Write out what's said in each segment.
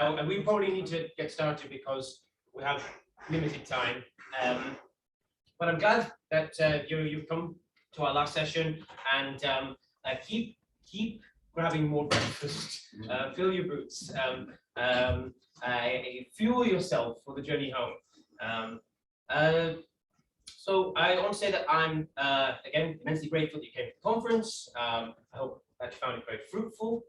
And we probably need to get started because we have limited time. But I'm glad that you've come to our last session, and keep grabbing more breakfast, fill your boots, fuel yourself for the journey home. So I want to say that I'm again immensely grateful that you came to the conference. I hope that you found it very fruitful.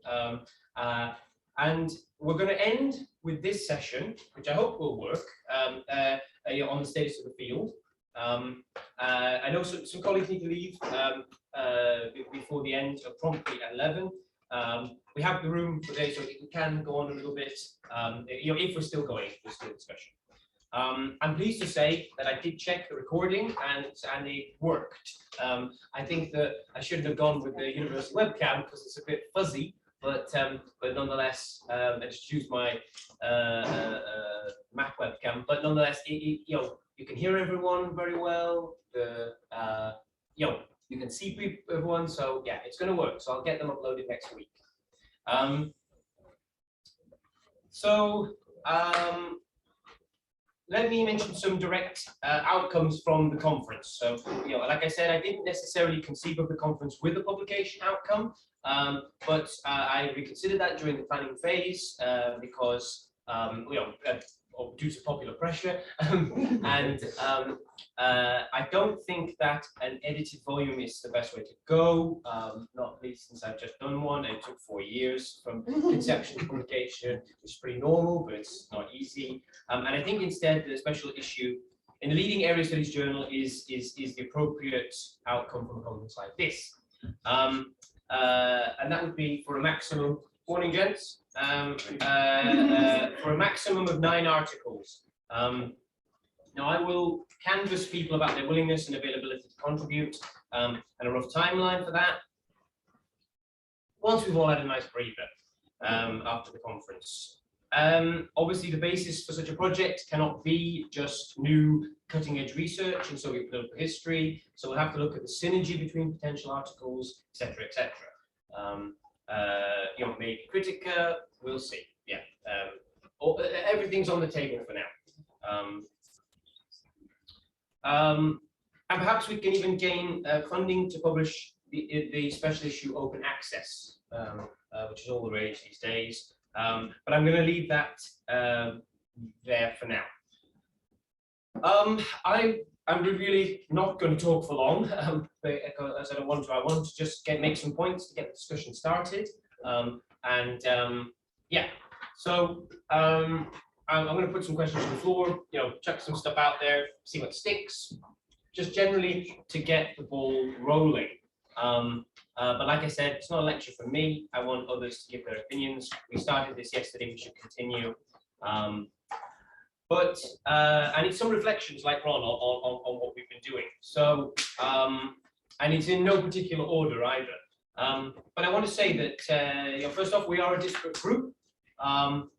And we're going to end with this session, which I hope will work, on the status of the field. I know some colleagues need to leave before the end, promptly at 11. We have the room today, so we can go on a little bit. If we're still going, we're still in discussion. I'm pleased to say that I did check the recording and it worked. I think that I shouldn't have gone with the universal webcam because it's a bit fuzzy. But nonetheless, I just used my Mac webcam. But nonetheless, you can hear everyone very well. You can see everyone. So yeah, it's going to work. So I'll get them uploaded next week. Let me mention some direct outcomes from the conference. So, like I said, I didn't necessarily conceive of the conference with a publication outcome, but I reconsidered that during the planning phase because, due to popular pressure, and I don't think that an edited volume is the best way to go, not least since I've just done one. It took 4 years from conception to publication, which is pretty normal, but it's not easy. And I think instead the special issue in the leading area studies journal is the appropriate outcome from a conference like this. And that would be for a maximum, morning gents, for a maximum of 9 articles. Now I will canvass people about their willingness and availability to contribute, and a rough timeline for that. Once we've all had a nice breather after the conference. Obviously, the basis for such a project cannot be just new cutting-edge research in Soviet political history. So we'll have to look at the synergy between potential articles, etc., etc. Maybe Critica, we'll see. Yeah, everything's on the table for now. And perhaps we can even gain funding to publish the special issue Open Access, which is all the rage these days. But I'm going to leave that there for now. I'm really not going to talk for long, as I don't want to. I want to just make some points to get the discussion started. Yeah, so I'm going to put some questions on the floor, chuck some stuff out there, see what sticks, just generally to get the ball rolling. But like I said, it's not a lecture for me. I want others to give their opinions. We started this yesterday, we should continue. But I need some reflections, like Ron, on what we've been doing. So, and it's in no particular order either. But I want to say that, first off, we are a disparate group. Ron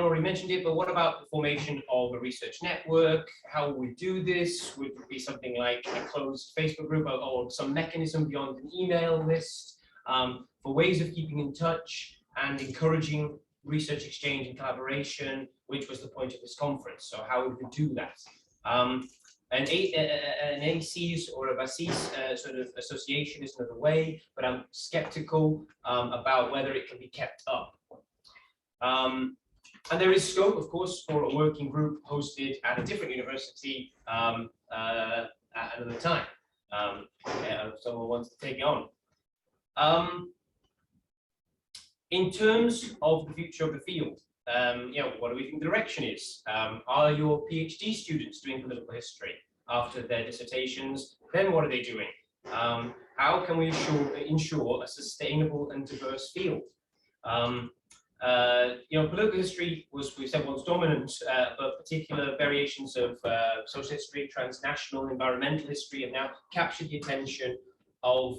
already mentioned it, but what about the formation of a research network? How will we do this? Would it be something like a closed Facebook group or some mechanism beyond an email list for ways of keeping in touch and encouraging research exchange and collaboration, which was the point of this conference? So how would we do that? An ACs or a BASIS sort of association is another way, but I'm skeptical about whether it can be kept up. And there is scope, of course, for a working group hosted at a different university at another time. If someone wants to take it on. In terms of the future of the field, what do we think the direction is? Are your PhD students doing political history after their dissertations? Then what are they doing? How can we ensure a sustainable and diverse field? Political history was, we said, once dominant, but particular variations of social history, transnational, environmental history have now captured the attention of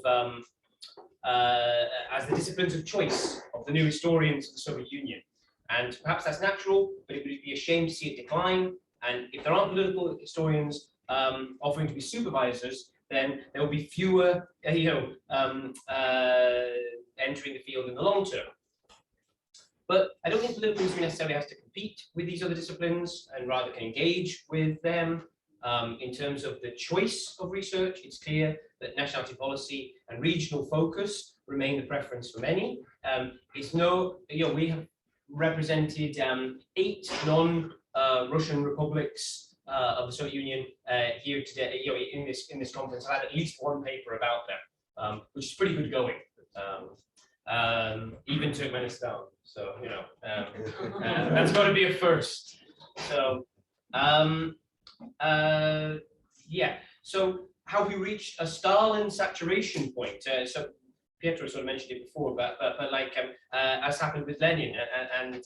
as the disciplines of choice of the new historians of the Soviet Union. And perhaps that's natural, but it would be a shame to see it decline. And if there aren't political historians offering to be supervisors, then there will be fewer, entering the field in the long term. But I don't think political history necessarily has to compete with these other disciplines, and rather can engage with them. In terms of the choice of research, it's clear that nationality policy and regional focus remain the preference for many. It's no, we have represented 8 non-Russian republics of the Soviet Union here today. In this conference, I had at least one paper about them, which is pretty good going. Even Turkmenistan. So that's got to be a first. So yeah. So how we reached a Stalin saturation point. So Pietro sort of mentioned it before, but like as happened with Lenin, and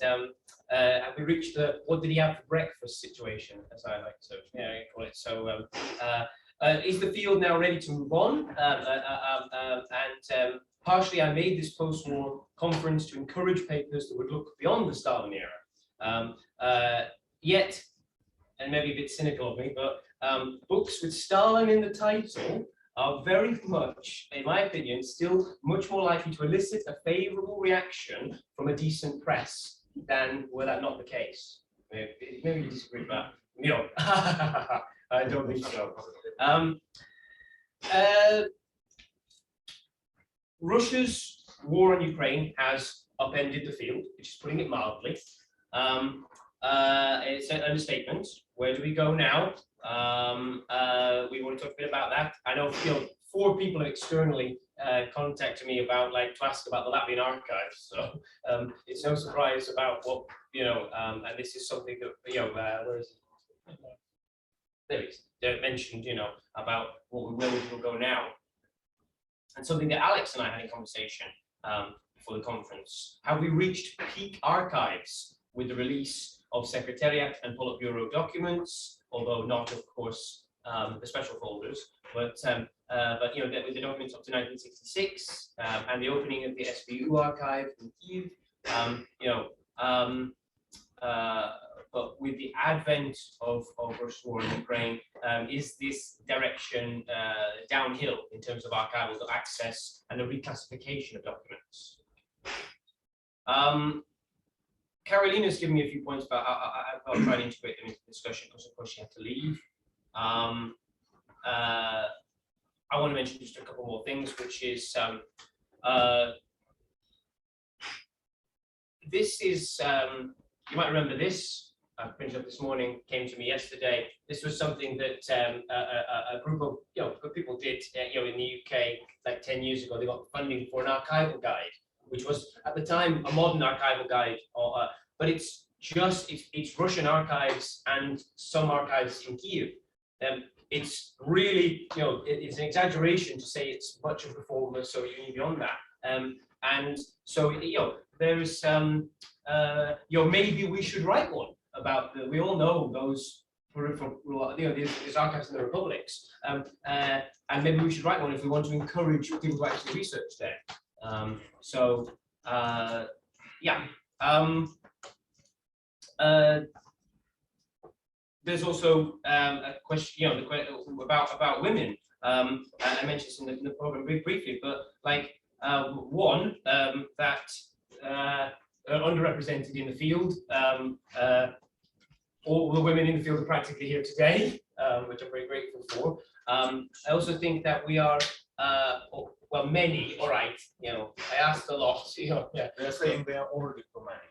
we reached the what did he have for breakfast situation, as I like to call it. So is the field now ready to move on? Partially, I made this post-war conference to encourage papers that would look beyond the Stalin era. Yet, and maybe a bit cynical of me, but books with Stalin in the title are very much, in my opinion, still much more likely to elicit a favorable reaction from a decent press than were that not the case. Maybe you disagree with that. I don't think so. Russia's war on Ukraine has upended the field, which is putting it mildly. It's an understatement. Where do we go now? We want to talk a bit about that. I know 4 people have externally contacted me about to ask about the Latvian archives. So it's no surprise about what and this is something that where is it? There it is. They mentioned about what where we will go now. And something that Alex and I had a conversation for the conference. Have we reached peak archives with the release of Secretariat and Politburo documents, although not, of course, the special folders, but with the documents up to 1966 and the opening of the SBU archive in Kyiv, but with the advent of Russia's war in Ukraine, is this direction downhill in terms of archival access and the reclassification of documents? Carolina's given me a few points, but I'll try to integrate them into the discussion because, of course, she had to leave. I want to mention just a couple more things, which is this is, you might remember this. I printed up this morning, came to me yesterday. This was something that a group of people did in the UK like 10 years ago. They got funding for an archival guide, which was at the time a modern archival guide, but it's Russian archives and some archives in Kyiv. It's really, it's an exaggeration to say it's much of the former Soviet Union beyond that. And so, there's, maybe we should write one about we all know those, these archives in the republics, and maybe we should write one if we want to encourage people to actually research there. There's also a question, about women. I mentioned this in the program briefly, but one that are underrepresented in the field. All the women in the field are practically here today, which I'm very grateful for. I also think that we are, well, many. All right, I asked a lot. They're saying they are already too many.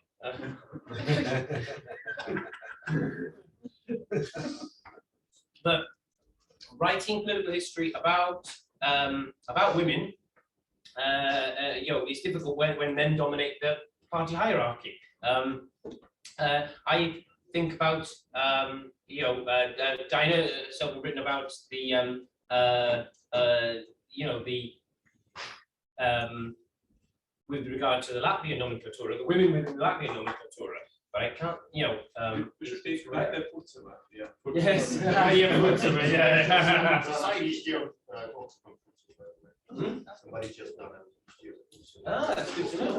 But writing political history about women, it's difficult when men dominate the party hierarchy. I think about Dinah something written about the with regard to the Latvian nomenclatura, the women within the Latvian nomenclatura. But I can't, We should take right there, Putzema. Yeah. Yes, yeah, Putzema, yeah. Somebody just done it. Ah, that's good to know.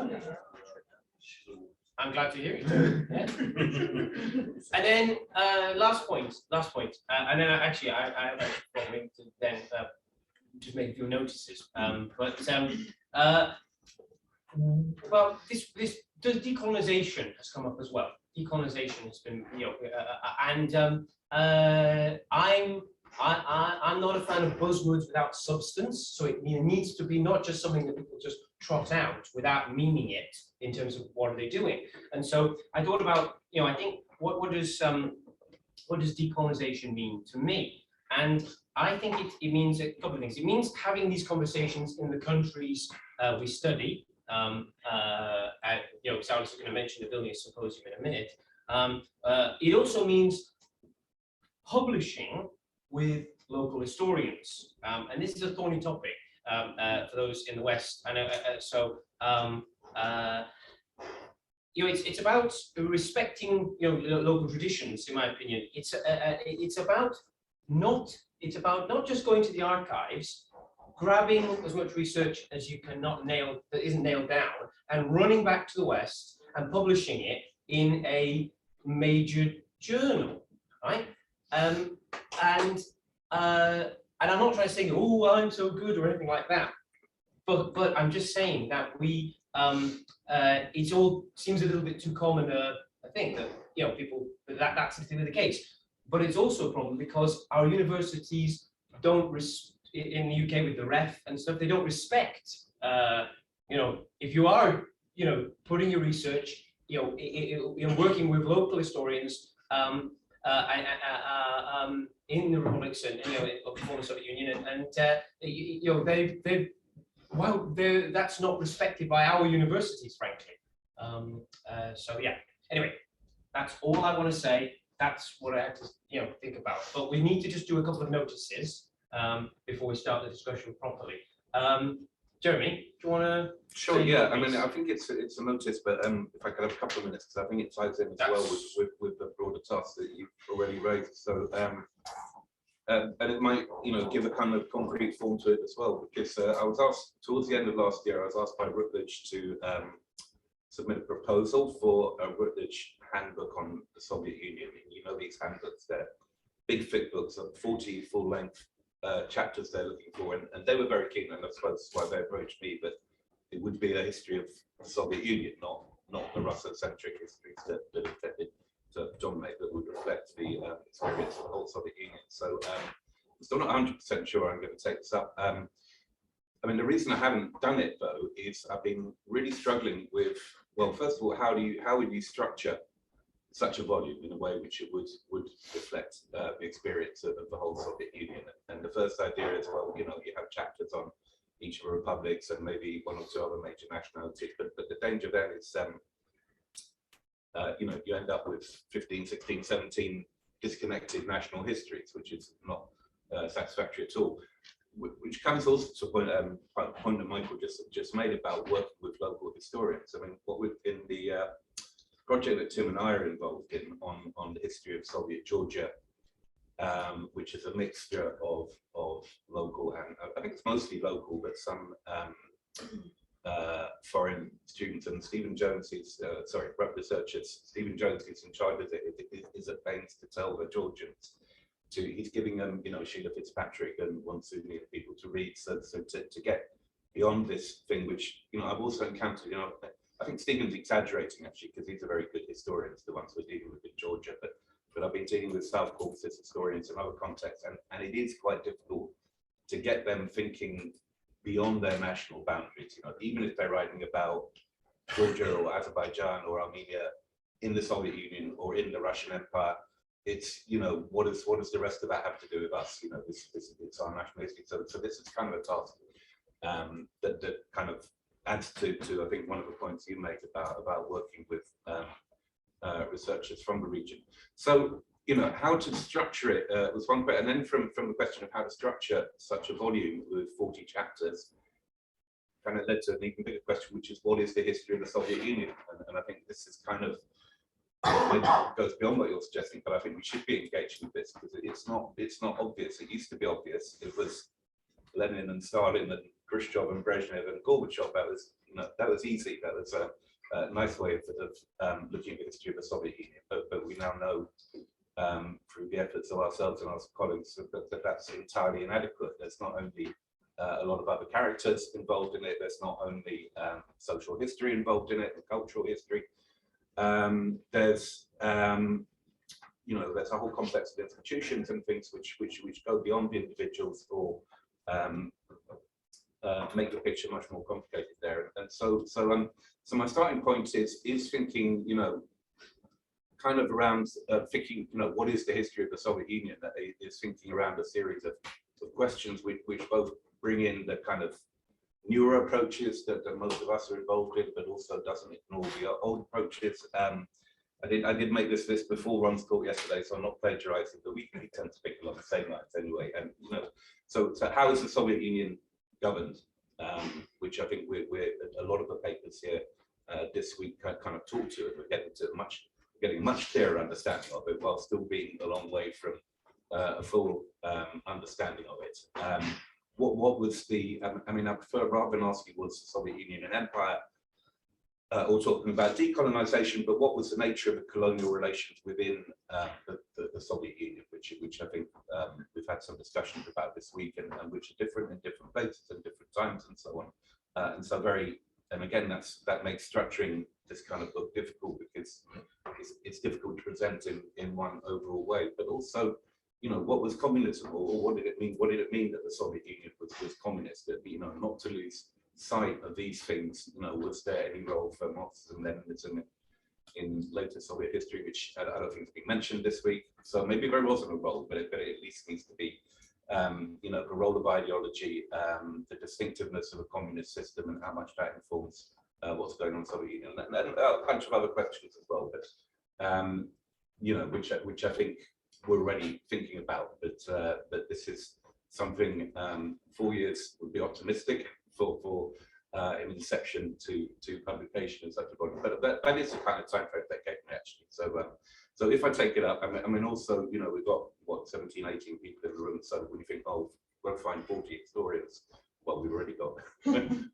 I'm glad to hear it. Yeah. And then last point, and then actually I have a problem to then just make a few notices. Well, this decolonization has come up as well. Decolonization has been, I'm not a fan of buzzwords without substance. So it needs to be not just something that people just trot out without meaning it in terms of what are they doing. And so I thought about, I think what does decolonization mean to me? And I think it means a couple of things. It means having these conversations in the countries we study. Saulis is going to mention the Vilnius Symposium in a minute. It also means publishing with local historians, and this is a thorny topic for those in the West. I know, it's about respecting local traditions. In my opinion, it's about not just going to the archives, grabbing as much research as you cannot that isn't nailed down, and running back to the West and publishing it in a major journal, right? And I'm not trying to say, oh, I'm so good or anything like that, but I'm just saying that we it all seems a little bit too common a thing that people that's the case, but it's also a problem because our universities don't in the UK with the ref and stuff, they don't respect if you are putting your research working with local historians in the republics and of the former Soviet Union, and that's not respected by our universities, frankly. So yeah. Anyway, that's all I want to say. That's what I had to think about. But we need to just do a couple of notices before we start the discussion properly. Jeremy, do you want to? Sure. Yeah. I mean, I think it's a notice, but if I could have a couple of minutes, because I think it ties in as well with the broader task that you've already raised. So, and it might give a kind of concrete form to it as well, because I was asked towards the end of last year, I was asked by Routledge to submit a proposal for a Routledge handbook on the Soviet Union. And these handbooks, they're big thick books of 40 full-length chapters they're looking for, and they were very keen, and I suppose that's why they approached me. But it would be a history of the Soviet Union, not the Russo-centric histories that are intended to dominate, that would reflect the experience of the whole Soviet Union. So I'm still not 100% sure I'm going to take this up. I mean, the reason I haven't done it though is I've been really struggling with, well, first of all, how would you structure such a volume in a way which it would reflect the experience of the whole Soviet Union? And the first idea is, well, you have chapters on each of the republics and maybe one or two other major nationalities, but the danger then is you end up with 15, 16, 17 disconnected national histories, which is not satisfactory at all. Which comes also to a point that Michael just made about working with local historians. I mean, what we've in the project that Tim and I are involved in on the history of Soviet Georgia, which is a mixture of local and I think it's mostly local, but some foreign students. And Stephen Jones, researchers, Stephen Jones, who's in charge of it, is at pains to tell the Georgians. He's giving them, Sheila Fitzpatrick and one Sunni people to read, so to get beyond this thing, which I've also encountered. I think Stephen's exaggerating actually, because he's a very good historian, the ones we're dealing with in Georgia. But I've been dealing with South Caucasus historians in other contexts, and it is quite difficult to get them thinking beyond their national boundaries. Even if they're writing about Georgia or Azerbaijan or Armenia in the Soviet Union or in the Russian Empire. It's what does the rest of that have to do with us? It's our national history. So this is kind of a task that kind of adds to I think one of the points you made about working with researchers from the region. So how to structure it was one question, and then from the question of how to structure such a volume with 40 chapters, kind of led to an even bigger question, which is what is the history of the Soviet Union? And I think this is kind of it goes beyond what you're suggesting, but I think we should be engaged with this because it's not obvious. It used to be obvious. It was Lenin and Stalin and Khrushchev and Brezhnev and Gorbachev. That was easy. That was a nice way of looking at the history of the Soviet Union. But we now know through the efforts of ourselves and our colleagues that that's entirely inadequate. There's not only a lot of other characters involved in it. There's not only social history involved in it and cultural history. There's there's a whole complex of institutions and things which go beyond the individuals or make the picture much more complicated there. And so my starting point is thinking, kind of around thinking, what is the history of the Soviet Union? That is thinking around a series of questions which both bring in the kind of newer approaches that most of us are involved in, but also doesn't ignore the old approaches. I did make this list before Ron's talk yesterday, so I'm not plagiarizing, but we tend to pick along the same lines anyway. And so how is the Soviet Union governed? Which I think we're a lot of the papers here this week kind of talk to, and we're getting a much clearer understanding of it, while still being a long way from a full understanding of it. What was the? I mean, I prefer, rather than asking was the Soviet Union an empire, or talking about decolonization, but what was the nature of the colonial relations within the Soviet Union, which I think we've had some discussions about this week, and which are different in different places and different times and so on. And so again, that makes structuring this kind of book difficult, because it's difficult to present in one overall way, but also, what was communism, or what did it mean? What did it mean that the Soviet Union was communist? That, not to lose sight of these things. Was there any role for Marxism, Leninism in later Soviet history, which I don't think has been mentioned this week? So maybe there wasn't a role, but it at least needs to be, the role of ideology, the distinctiveness of a communist system, and how much that informs what's going on in the Soviet Union, and a bunch of other questions as well. But which I think we're already thinking about. But this is something 4 years would be optimistic for in inception to publication in such a body, but that is the kind of time frame that gave me, actually. So if I take it up, I mean also, we've got what, 17, 18 people in the room. So when you think, oh, we'll find 40 historians, well, we've already got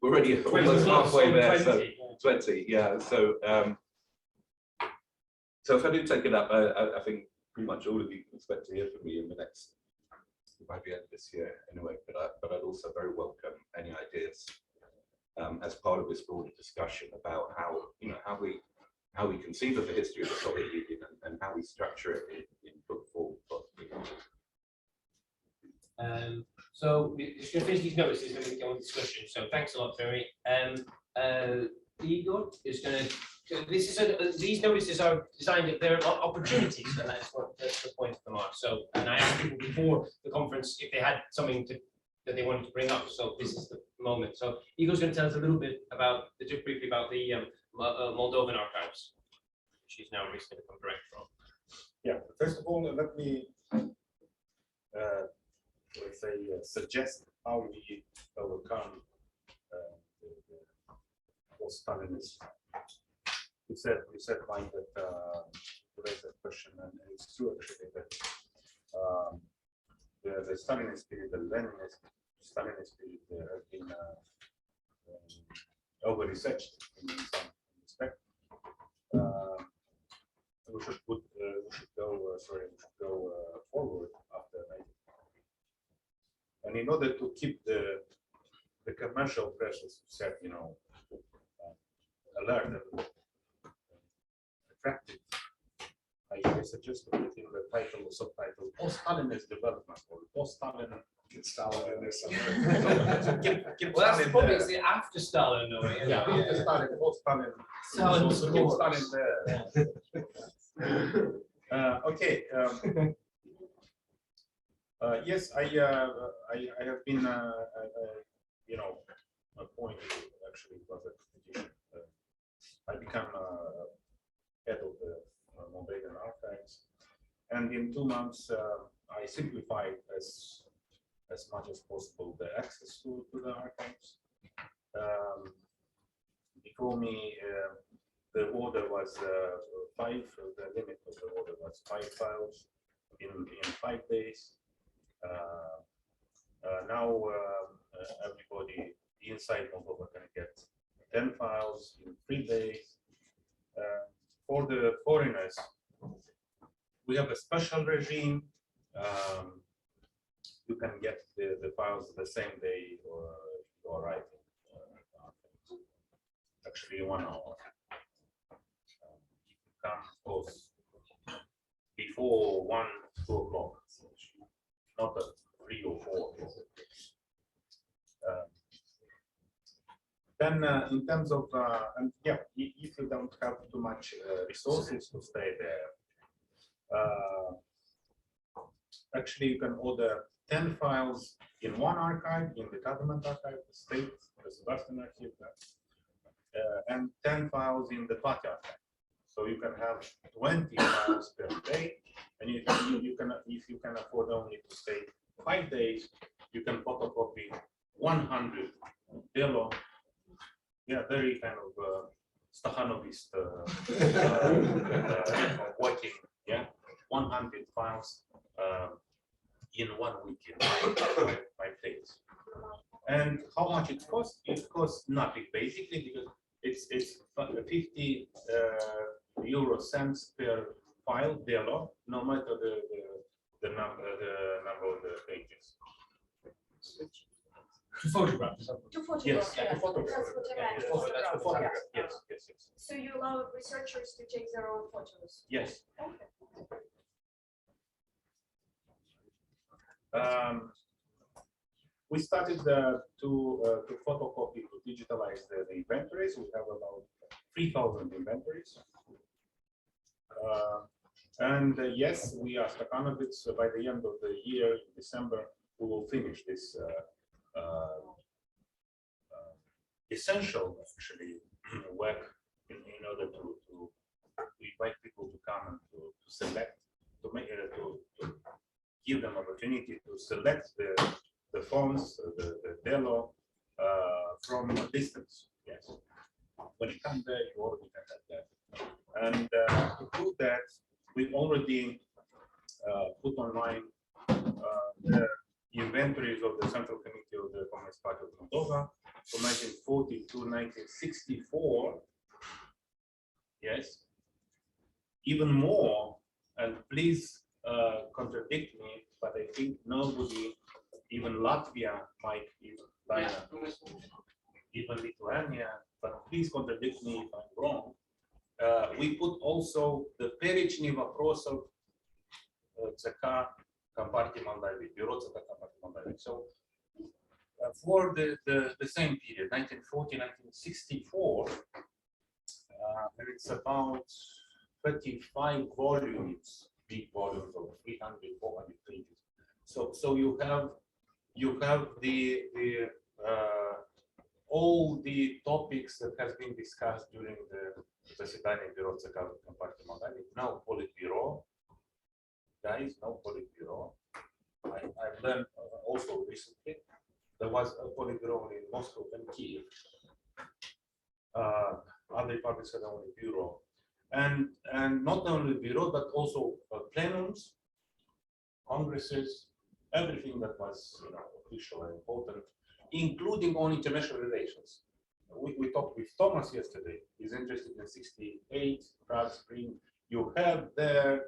we're already almost halfway there. 20. So 20, yeah. So if I do take it up, I think pretty much all of you can expect to hear from me in the next, by the end of this year anyway, but I'd also very welcome any ideas as part of this broader discussion about how we conceive of the history of the Soviet Union and how we structure it in book form. So we're just going to finish these notices and we go on discussion. So thanks a lot, Ferry. Igor is going to. These notices are designed. They're opportunities, and that's the point of them are. So, and I asked people before the conference if they had something that they wanted to bring up. So this is the moment. So Igor's going to tell us a little bit just briefly about the Moldovan archives. She's now recently become director of. Yeah. First of all, let me let's say suggest how we overcome the post-Stalinist. You said, Mike, that you raised that question, and it's true actually that the Stalinist period, the Leninist Stalinist period, has been over-researched in some respect. We should go forward after 90. And in order to keep the commercial press, as you said, alert and attractive, I suggest to put in the title or subtitle "Post-Stalinist Development" or "Post-Stalin." Well, that's probably it's the after Stalin, no way. Yeah, after Stalin, post-Stalin. Stalin Also keep Stalin there. Okay. Yes, I have been, appointed. Actually, it was a competition. I became head of the Moldavian archives, and in 2 months, I simplified as much as possible the access to the archives. Before me, the order was 5. The limit of the order was 5 files in 5 days. Now everybody inside Moldova can get 10 files in 3 days. For the foreigners, we have a special regime. you can get the files the same day or writing. Actually, 1 hour. You can post before 1, 2 o'clock, not at 3 or 4. Then in terms of, and yeah, if you don't have too much resources to stay there, actually you can order 10 files in one archive, in the government archive, the state, the Sebastian archive, and 10 files in the party archive. So you can have 20 files per day, and you can, if you can afford only to stay 5 days, you can photocopy 100 Delo. Yeah, very kind of Stakhanovist working. Yeah, 100 files in 1 week, in 5 days. And how much it costs? It costs nothing basically, because it's 50 euro cents per file Delo, no matter the number of the pages. To photograph. To photograph, Yes, yeah. to photograph. That's what I meant, Yes, photograph, photograph. yes. Yes. So you allow researchers to take their own photos? Yes. Okay. We started to photocopy, to digitalize the inventories. We have about 3,000 inventories. And yes, we are Stakhanovits. By the end of the year, in December, we will finish this essential, actually, work in order to invite people to come and to select, to make to give them opportunity to select the fonts, the Delo from a distance. Yes, when you come there, you already can have that. And to do that, we've already put online the inventories of the Central Committee of the Communist Party of Moldova from 1940 to 1964. Yes, even more. And please contradict me, but I think nobody, even Latvia, might even Lithuania, but please contradict me if I'm wrong. We put also the Perichny Vaprosov ЦК Компартии Moldavia, Bureau ЦК Компартии Moldavia. So for the same period, 1940, 1964, and it's about 35 volumes, big volumes of 300, 400 pages. So you have the all the topics that has been discussed during the заседание Bureau ЦК Компартии Moldavia. Now Politburo, guys, now Politburo. I've learned also recently there was a Politburo in Moscow and Kiev. Other republics had only bureau, and not only bureau but also plenums, congresses, everything that was official and important, including on international relations. We talked with Thomas yesterday. He's interested in 68 Prague Spring. You have there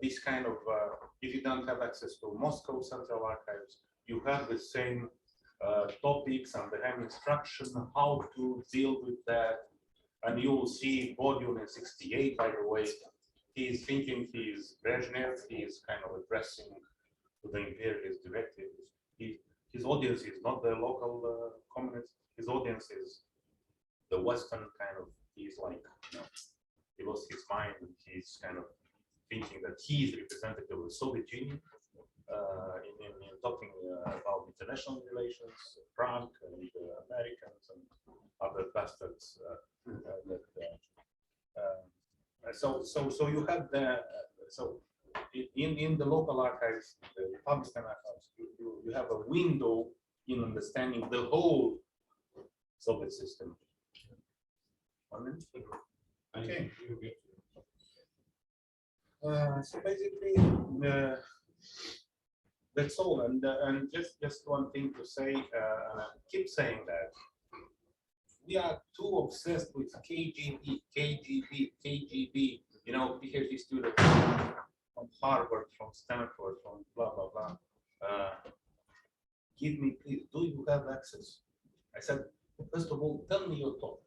this kind of if you don't have access to Moscow Central Archives, you have the same topics and they have instruction how to deal with that. And you will see Bodiun in 68, by the way, he is thinking he is Brezhnev, he is kind of addressing to the imperialist directives. His audience is not the local communists, his audience is the Western kind of, he's like, he lost his mind and he's kind of thinking that he is representative of the Soviet Union in talking about international relations, Prague and Americans and other bastards. So you have the in the local archives, the Republican archives, you have a window in understanding the whole Soviet system. 1 minute. Okay. So basically, that's all. And just one thing to say, and I keep saying that we are too obsessed with KGB. PhD students from Harvard, from Stanford, from blah blah blah. give me, please, do you have access? I said, first of all, tell me your topic.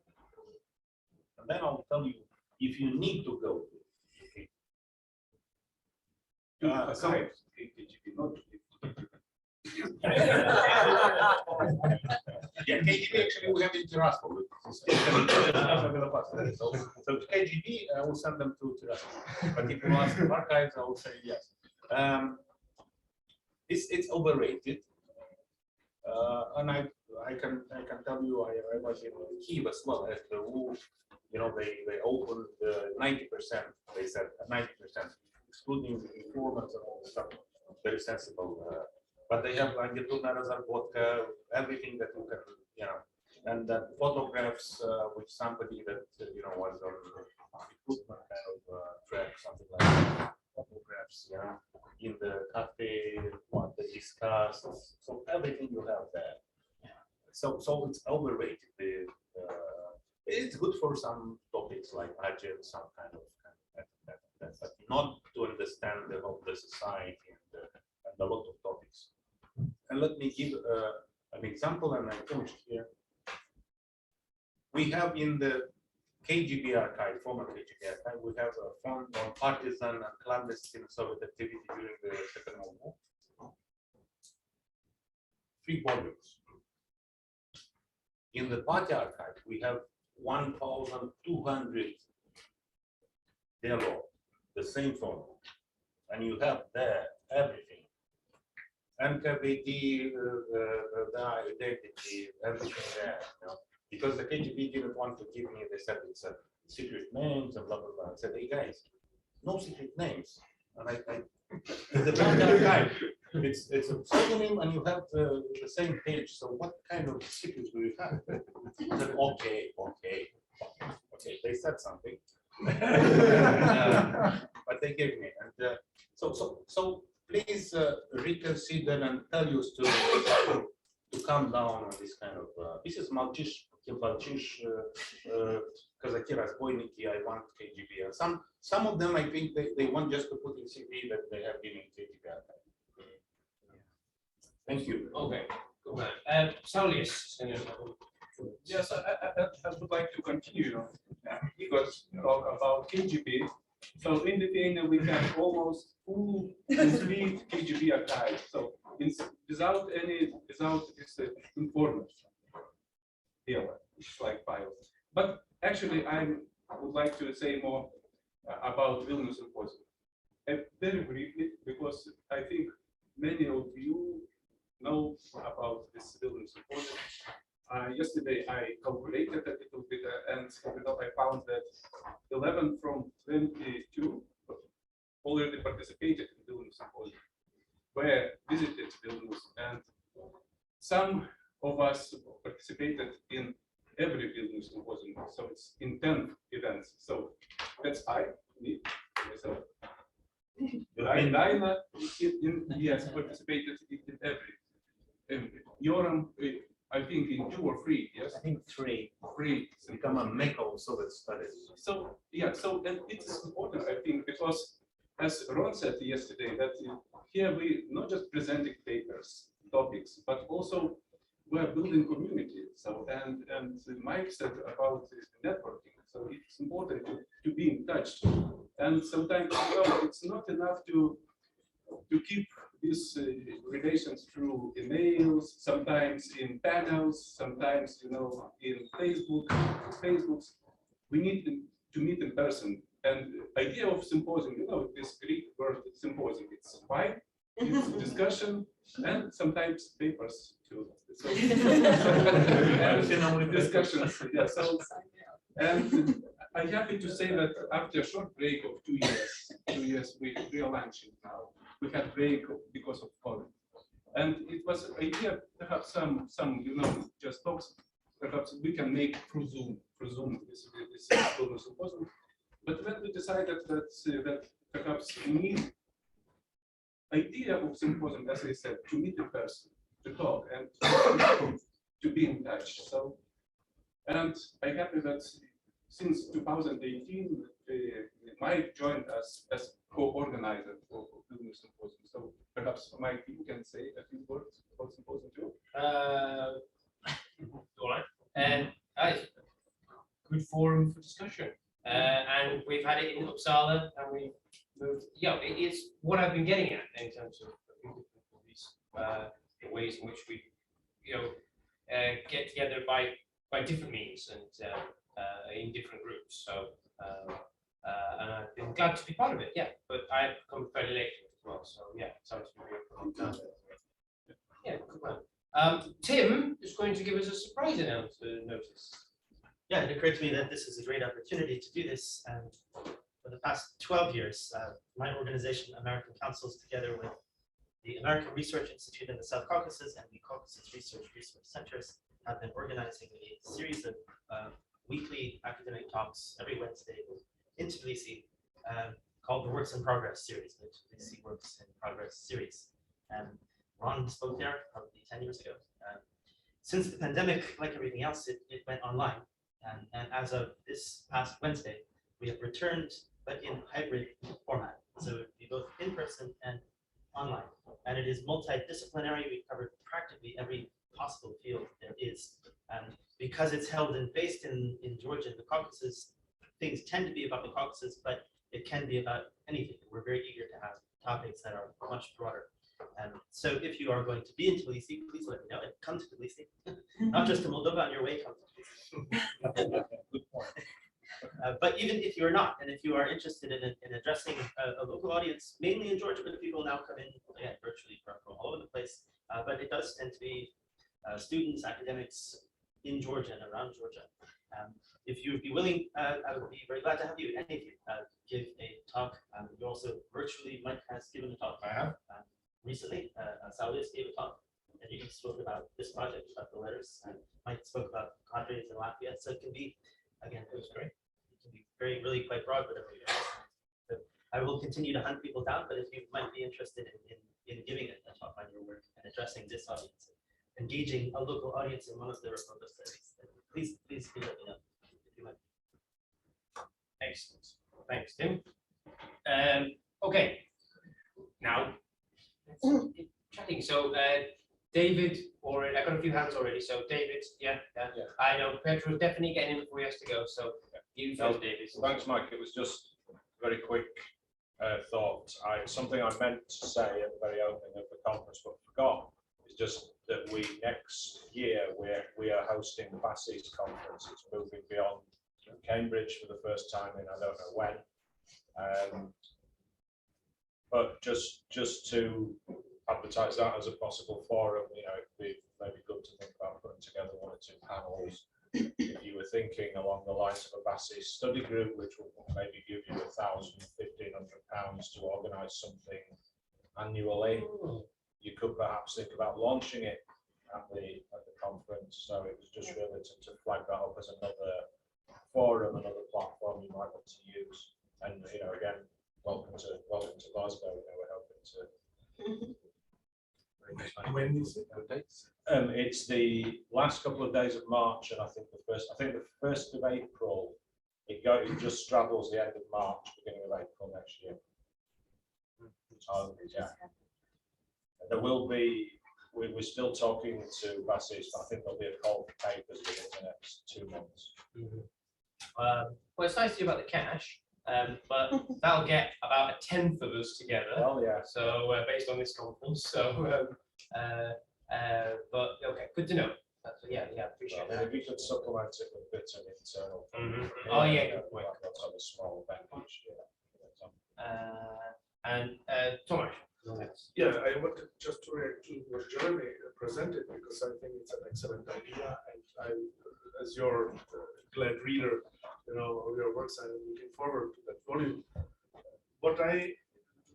And then I'll tell you if you need to go. Okay. Sorry, KGB, not yeah, KGB actually we have in Tiraspol. So KGB, I will send them to Tiraspol. But if you ask the archives, I will say yes. It's overrated, and I can tell you I was in Kyiv as well as the rule. You know they opened 90%. They said 90%, excluding informants and all the stuff. Very sensible. But they have vodka, everything that you can, you know, and then photographs with somebody that was on recruitment kind of track, something like that. Photographs, you know, in the cafe, what they discussed. So everything you have there. So it's overrated. It's good for some topics like agile, some kind of that, but not to understand the whole the society and a lot of topics. And let me give an example, and I finished here. We have in the KGB archive, former KGB archive, we have a fund on partisan and clandestine Soviet activity during the Second World War. 3 volumes. In the party archive, we have 1,200 dialogue, the same phone, and you have there everything. NKVD, the identity, everything there. You know? Because the KGB didn't want to give me, they said it's a secret names and blah blah blah. I said, hey guys, no secret names. And the band archive, it's a pseudonym and you have the same page. So what kind of secrets do you have? I said, okay. They said something, but they gave me. And so please reconsider and tell you to calm down on this kind of. This is Malchish, Kazaki Разбойники, I want KGB. Some of them I think they want just to put in CV that they have been in KGB. Thank you. Okay, go ahead. Saulius. Yes, I would like to continue because talk about KGB. So in Lithuania we have almost full complete KGB archive. So without this information, it's like files. But actually, I would like to say more about Vilnius Symposium. Very briefly, because I think many of you know about this Vilnius Symposium. Yesterday I calculated a little bit and I found that 11 from 22 already participated in Vilnius Symposium, were visited Vilnius, and some of us participated in every Vilnius Symposium, so it's in 10 events. So that's me, myself. Daina, yes, participated in every. Yoram, I think in 2 or 3, yes? I think 3. 3. Become a mecca of Soviet studies. So, yeah, and it's important, I think, because as Ron said yesterday, that here we not just presenting papers, topics, but also we're building community. So, and Mike said about networking. So it's important to be in touch. And sometimes, it's not enough to keep these relations through emails, sometimes in panels, sometimes in Facebooks. We need to meet in person. And the idea of symposium, this Greek word symposium, it's why it's discussion and sometimes papers too. So, and discussions. Yeah, so, and I'm happy to say that after a short break of 2 years, we are launching now. We had break because of COVID, and it was an idea to have some just talks. Perhaps we can make through Zoom this symposium. But when we decided that perhaps we need idea of symposium, as I said, to meet in person, to talk, and to be in touch. So, and I'm happy that since 2018, Mike joined us as co-organizer for Vilnius Symposium. So perhaps Mike, you can say a few words about Symposium 2. All right. And good forum for discussion. And we've had it in Uppsala, and we moved. Yeah, it is what I've been getting at in terms of these the ways in which we, get together by different means and in different groups. So, and I've been glad to be part of it. Yeah, but I've come fairly late as well. So yeah, sounds familiar. Yeah, good one. Tim is going to give us a surprise notice. Yeah, it occurred to me that this is a great opportunity to do this. And for the past 12 years, my organization, American Councils, together with the American Research Institute in the South Caucasus and the Caucasus Research Centers, have been organizing a series of weekly academic talks every Wednesday in Tbilisi, called the Works in Progress series, the Tbilisi Works in Progress series. Ron spoke there probably 10 years ago. Since the pandemic, like everything else, it went online. And as of this past Wednesday, we have returned, but in hybrid format. So it would be both in person and online. And it is multidisciplinary. We've covered practically every possible field there is. And because it's held and based in Georgia and the Caucasus, things tend to be about the Caucasus, but it can be about anything. We're very eager to have topics that are much broader. So if you are going to be in Tbilisi, please let me know and come to Tbilisi. Not just to Moldova on your way, come to Tbilisi. Good point. But even if you're not, and if you are interested in addressing a local audience, mainly in Georgia, but people now come in again virtually from all over the place. But it does tend to be students, academics in Georgia and around Georgia. If you would be willing, I would be very glad to have you, any of you, give a talk. You also virtually, Mike has given a talk. I have. Recently, Saulis gave a talk, and you spoke about this project, about the letters, and Mike spoke about cadres in Latvia. So it can be, again, it was great. It can be really quite broad, whatever you want. So I will continue to hunt people down, but if you might be interested in giving a talk on your work and addressing this audience, engaging a local audience in one of the Republic studies, please let me know if you might. Excellent. Thanks, Tim. Okay. Now, chatting. So, David, already, I got a few hands already. So, David, yeah. I know Petro's definitely getting in before he has to go. So, you first, David. Thanks, Mike. It was just very quick thought. Something I meant to say at the very opening of the conference, but forgot, is just that next year we are hosting the BASIS conference. It's moving beyond Cambridge for the first time in I don't know when. But just to advertise that as a possible forum, it'd be maybe good to think about putting together one or two panels. If you were thinking along the lines of a BASIS study group, which will maybe give you £1,000–1,500 to organise something annually, you could perhaps think about launching it at the conference. So it was just really to flag that up as another forum, another platform you might want to use. And again, welcome to Glasgow. We're hoping to. When is it? What dates? It's the last couple of days of March, and I think the 1st of April. It just straddles the end of March, beginning of April next year. Yeah. There will be. We're still talking to BASIS, but I think there'll be a call for papers within the next 2 months. Well, it's nice to hear about the cash. But that'll get about a 10th of us together. Oh yeah. So based on this conference, so but okay, good to know. Yeah, appreciate that. Maybe we could supplement it with a bit of internal. Oh yeah, good point. That's on a small event each year. And Tomasz. Yeah, I wanted just to react to what Jeremy presented because I think it's an excellent idea, and I, as your glad reader, of your works, I'm looking forward to that volume. What I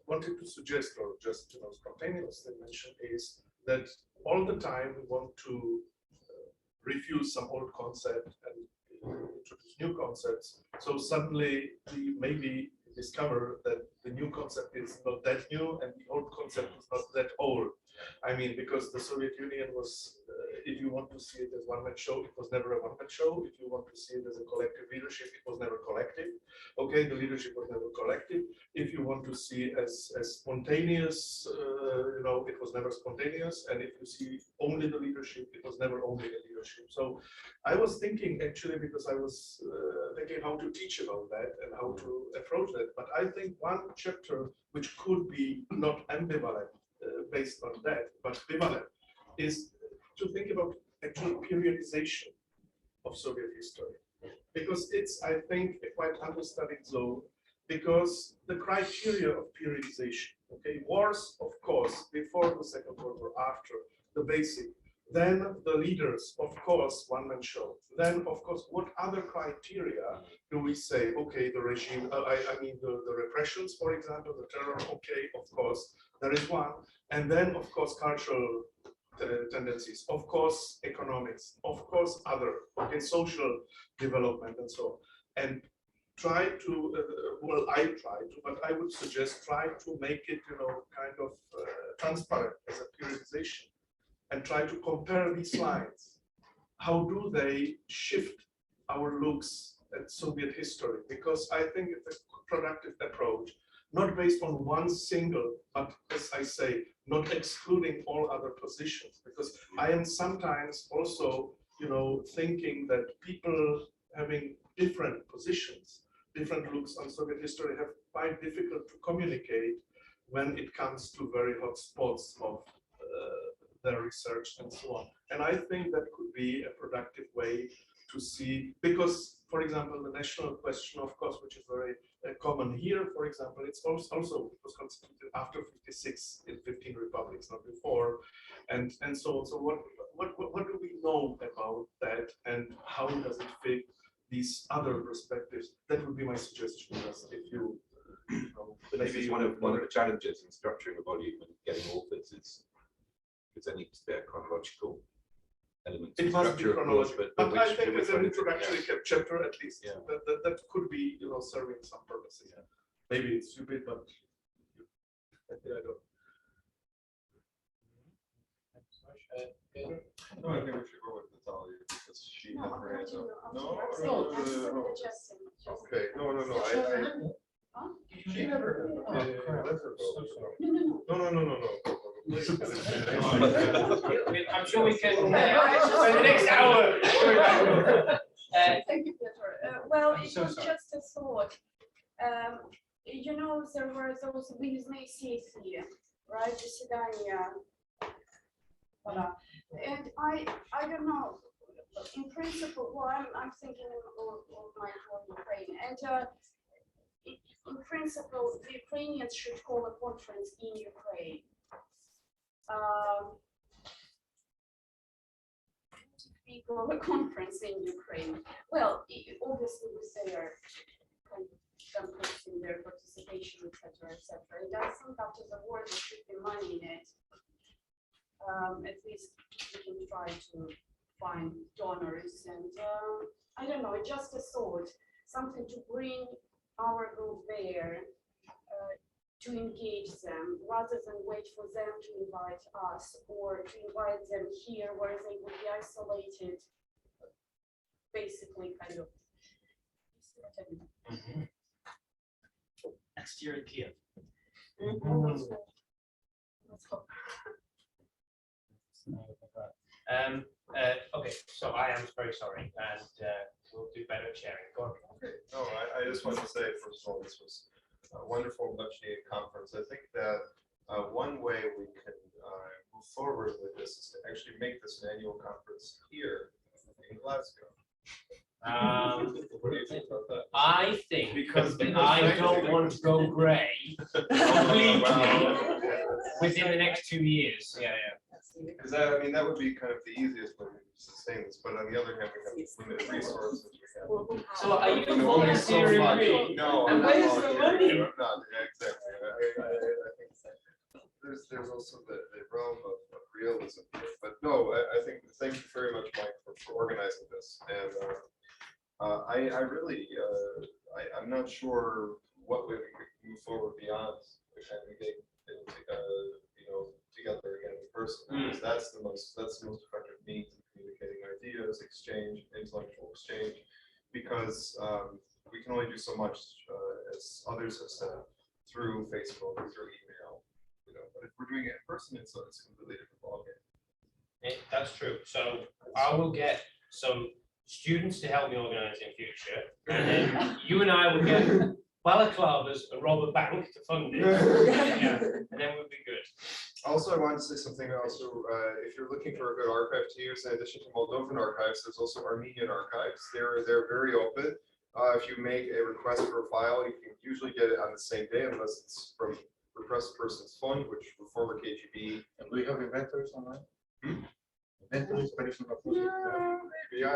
wanted to suggest, or just spontaneously mention, is that all the time we want to refuse some old concept and introduce new concepts. So suddenly we maybe discover that the new concept is not that new and the old concept is not that old. I mean, because the Soviet Union was if you want to see it as one-man show, it was never a one-man show. If you want to see it as a collective leadership, it was never collective. Okay, the leadership was never collective. If you want to see it as spontaneous, it was never spontaneous. And if you see only the leadership, it was never only the leadership. So I was thinking actually, because I was thinking how to teach about that and how to approach that. But I think one chapter which could be not ambivalent based on that, but bivalent, is to think about actual periodization of Soviet history. Because it's, I think, a quite understudied zone, because the criteria of periodization, okay, wars, of course, before the Second World War, after, the basic, then the leaders, of course, one-man show. Then, of course, what other criteria do we say, okay, the regime, I mean, the repressions, for example, the terror, okay, of course, there is one. And then, of course, cultural tendencies, of course, economics, of course, other, okay, social development and so on. And try to, well, I try to, but I would suggest try to make it, kind of transparent as a periodization, and try to compare these lines. How do they shift our looks at Soviet history? Because I think it's a productive approach, not based on one single, but as I say, not excluding all other positions. Because I am sometimes also, thinking that people having different positions, different looks on Soviet history have quite difficult to communicate when it comes to very hot spots of their research and so on. And I think that could be a productive way to see, because, for example, the national question, of course, which is very common here, for example, it's also it was constituted after 56 in 15 republics, not before, and so on. So what do we know about that, and how does it fit these other perspectives? That would be my suggestion. If you, But this is one of the challenges in structuring a volume and getting authors is there needs to be a chronological element. it must be chronological, but I think as an introductory chapter, at least, Yeah. that could be, serving some purposes. Yeah. Maybe it's stupid, but I don't. No, I think we should go with Natalia because she No, had I'm her hand watching up. you. I'm No, sorry. no, I'm no, no, no. just- Okay, no, Huh? she never. Oh, Yeah, let her go. No. I'm sure we can, for the next hour. Thank you, Peter. Well, it So was sorry. just a thought. There were those выездные сессии, right? Заседания. Voilà. And I don't know, in principle, well, I'm thinking of my home Ukraine, and in principle, the Ukrainians should call a conference in Ukraine. We call a conference in Ukraine. Well, obviously with their in their participation, etc., etc. And I think after the war, there should be money in it. At least we can try to find donors, and I don't know, just a thought, something to bring our group there, to engage them, rather than wait for them to invite us, or to invite them here where they would be isolated, basically kind of. Next year in Kiev. Let's hope. Okay, so I am very sorry, and we'll do better at sharing. Go on. No, I just want to say, first of all, this was a wonderful, much-needed conference. I think that one way we can move forward with this is to actually make this an annual conference here in Glasgow. What do you think about that? I think Because I don't want to go grey completely within the next 2 years. Yeah. Because I mean, that would be kind of the easiest way to sustain this, but on the other hand, we have limited resources. We have. So are you can only so volunteering much. me? No, And I'm not where's the volunteering. money? I'm not, yeah, exactly. I think there's also the realm of realism here. But no, I think, thank you very much, Mike, for organizing this. And I really, I'm not sure what way we could move forward beyond kind of getting together again in person. Because that's the most effective meet, communicating ideas, exchange, intellectual exchange, because we can only do so much, as others have said, through Facebook or through email. You know, but if we're doing it in person, it's a completely different ballgame. That's true. So I will get some students to help me organize in future, and then you and I will get balaclavas and rob a bank to fund it. Yeah, and then we'll be good. Also, I wanted to say something also, if you're looking for a good archive to use, in addition to Moldovan archives, there's also Armenian archives. They're very open. If you make a request for a file, you can usually get it on the same day unless it's from request person's fund, which for former KGB. And do you have inventories online? Inventories, traditional. Yeah,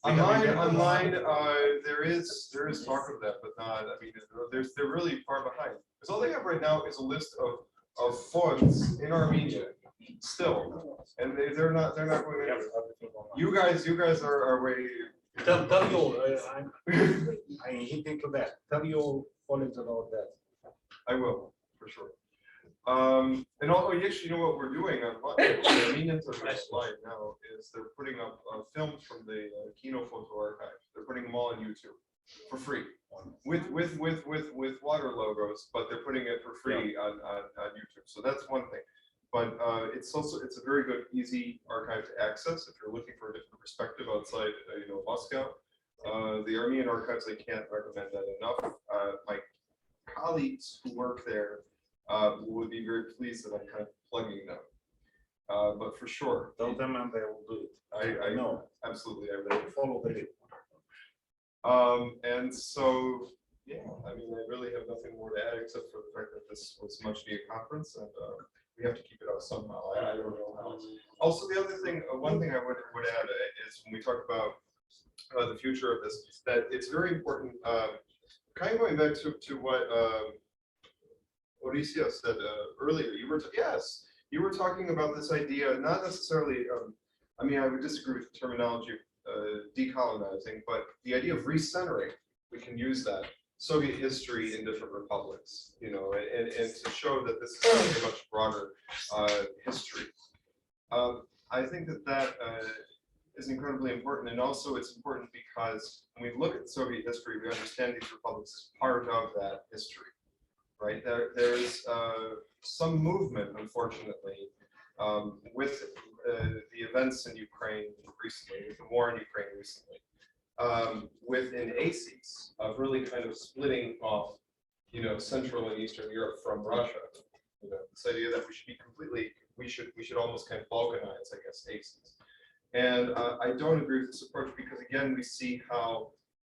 Online? Online, there is talk of that, but not, I mean, they're really far behind. Because all they have right now is a list of funds in Armenia still, and they're not going anywhere. You guys are way. Tell your, I hit into that. Tell your colleagues about that. I will, for sure. And actually, you know what we're doing online, the Armenians are doing live now, is they're putting up films from the Kino Photo Archive. They're putting them all on YouTube for free, with water logos, but they're putting it for free on YouTube. So that's one thing. But it's a very good, easy archive to access if you're looking for a different perspective outside, Moscow. The Armenian archives, I can't recommend that enough. My colleagues who work there would be very pleased that I'm kind of plugging them. But for sure, Tell them and they will do it. I know. absolutely, I They will. will follow the lead. And so, yeah, I mean, I really have nothing more to add except for the fact that this was a much needed conference, and we have to keep it up somehow. I don't know how. Also, the other thing, one thing I would add is when we talk about the future of this, that it's very important. Kind of going back to what Odysseus said earlier. You were talking about this idea, not necessarily. I mean, I would disagree with the terminology of decolonizing, but the idea of recentering. We can use that. Soviet history in different republics, and to show that this is a much broader history. I think that is incredibly important, and also it's important because when we look at Soviet history, we understand these republics as part of that history, right? There is some movement, unfortunately, with the events in Ukraine recently, with the war in Ukraine recently. Within ACES of really kind of splitting off, Central and Eastern Europe from Russia. This idea that we should almost kind of balkanize, I guess, ACES. And I don't agree with this approach because again, we see how,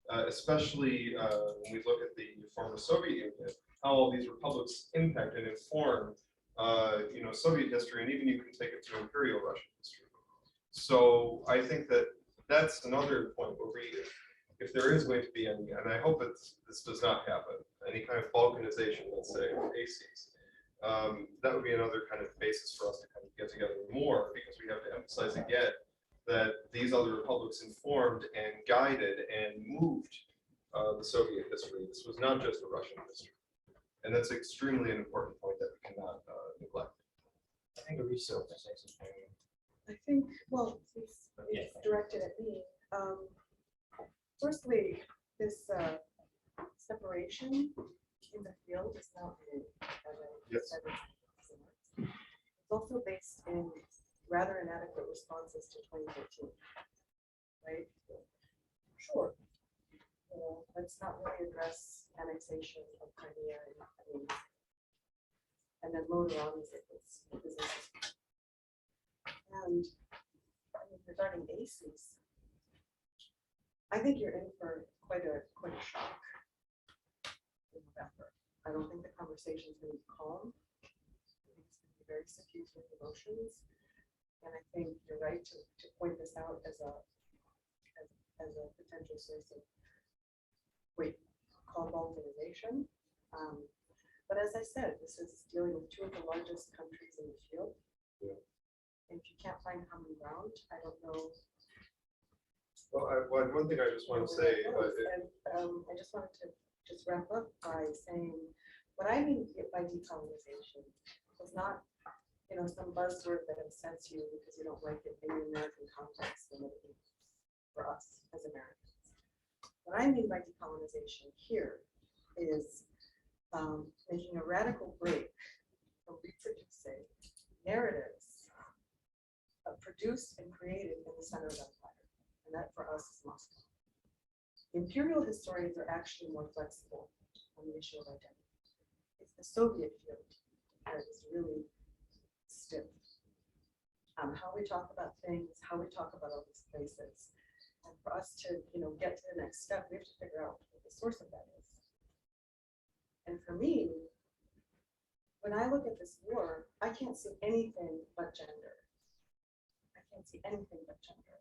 especially when we look at the former Soviet Union, how all these republics impact and inform, Soviet history, and even you can take it to Imperial Russian history. So I think that that's another point where if there is going to be any, and I hope this does not happen, any kind of balkanization, let's say, of ACES, that would be another kind of basis for us to kind of get together more, because we have to emphasize again that these other republics informed and guided and moved the Soviet history. This was not just the Russian history. And that's extremely an important point that we cannot neglect. I think Arisa will say something. I think, well, it's directed at me. Firstly, this separation in the field is not new. As I Yes. said, it's also based in rather inadequate responses to 2014, right? Sure. Let's not really address annexation of Crimea and then later on as it was business. And regarding ACES, I think you're in for quite a shock in November. I don't think the conversation is going to be calm. I think it's going to be very suffused with emotions. And I think you're right to point this out as a potential source of calm balkanization. But as I said, this is dealing with two of the largest countries in the field. Yeah. And if you can't find common ground, I don't know. Well, one thing I just want to say, I just wanted to wrap up by saying what I mean by decolonization was not some buzzword that incents you because you don't like it in the American context than it is for us as Americans. What I mean by decolonization here is making a radical break from reproducing narratives produced and created in the center of empire, and that for us is Moscow. Imperial historians are actually more flexible on the issue of identity. It's the Soviet field that is really stiff. How we talk about things, how we talk about all these places. And for us to, get to the next step, we have to figure out what the source of that is. And for me, when I look at this war, I can't see anything but gender. I can't see anything but gender.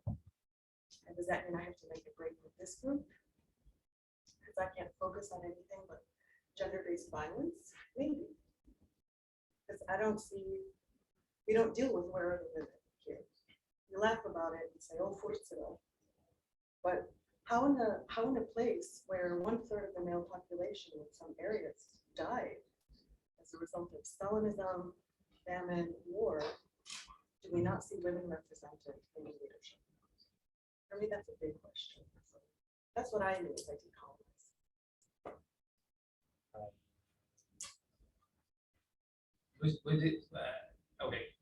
And does that mean I have to make a break with this group? Because I can't focus on anything but gender-based violence? Maybe. Because I don't see, we don't deal with where are the women here. We laugh about it and say, oh, Fursila. But how in a place where 1/3 of the male population in some areas died as a result of Stalinism, famine, war, do we not see women represented in the leadership? For me, that's a big question. So that's what I mean by decolonize. Was it, okay.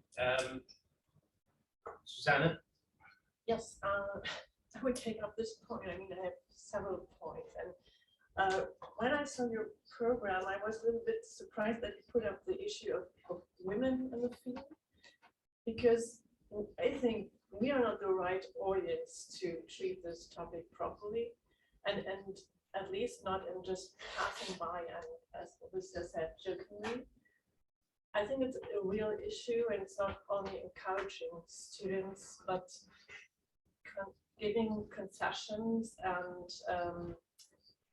Susanna? Yes, I would take up this point. I mean, I have several points. And when I saw your program, I was a little bit surprised that you put up the issue of women in the field, because I think we are not the right audience to treat this topic properly, and at least not in just passing by and, as Lucia said, jokingly. I think it's a real issue, and it's not only encouraging students, but giving concessions and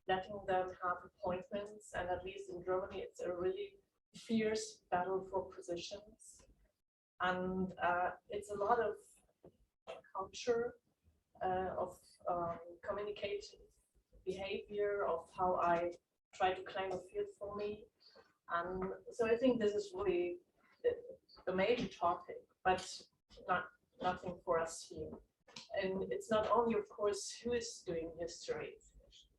letting them have appointments. And at least in Germany, it's a really fierce battle for positions. And it's a lot of culture, of communicative behavior, of how I try to claim a field for me. And so I think this is really the major topic, but nothing for us here. And it's not only, of course, who is doing history.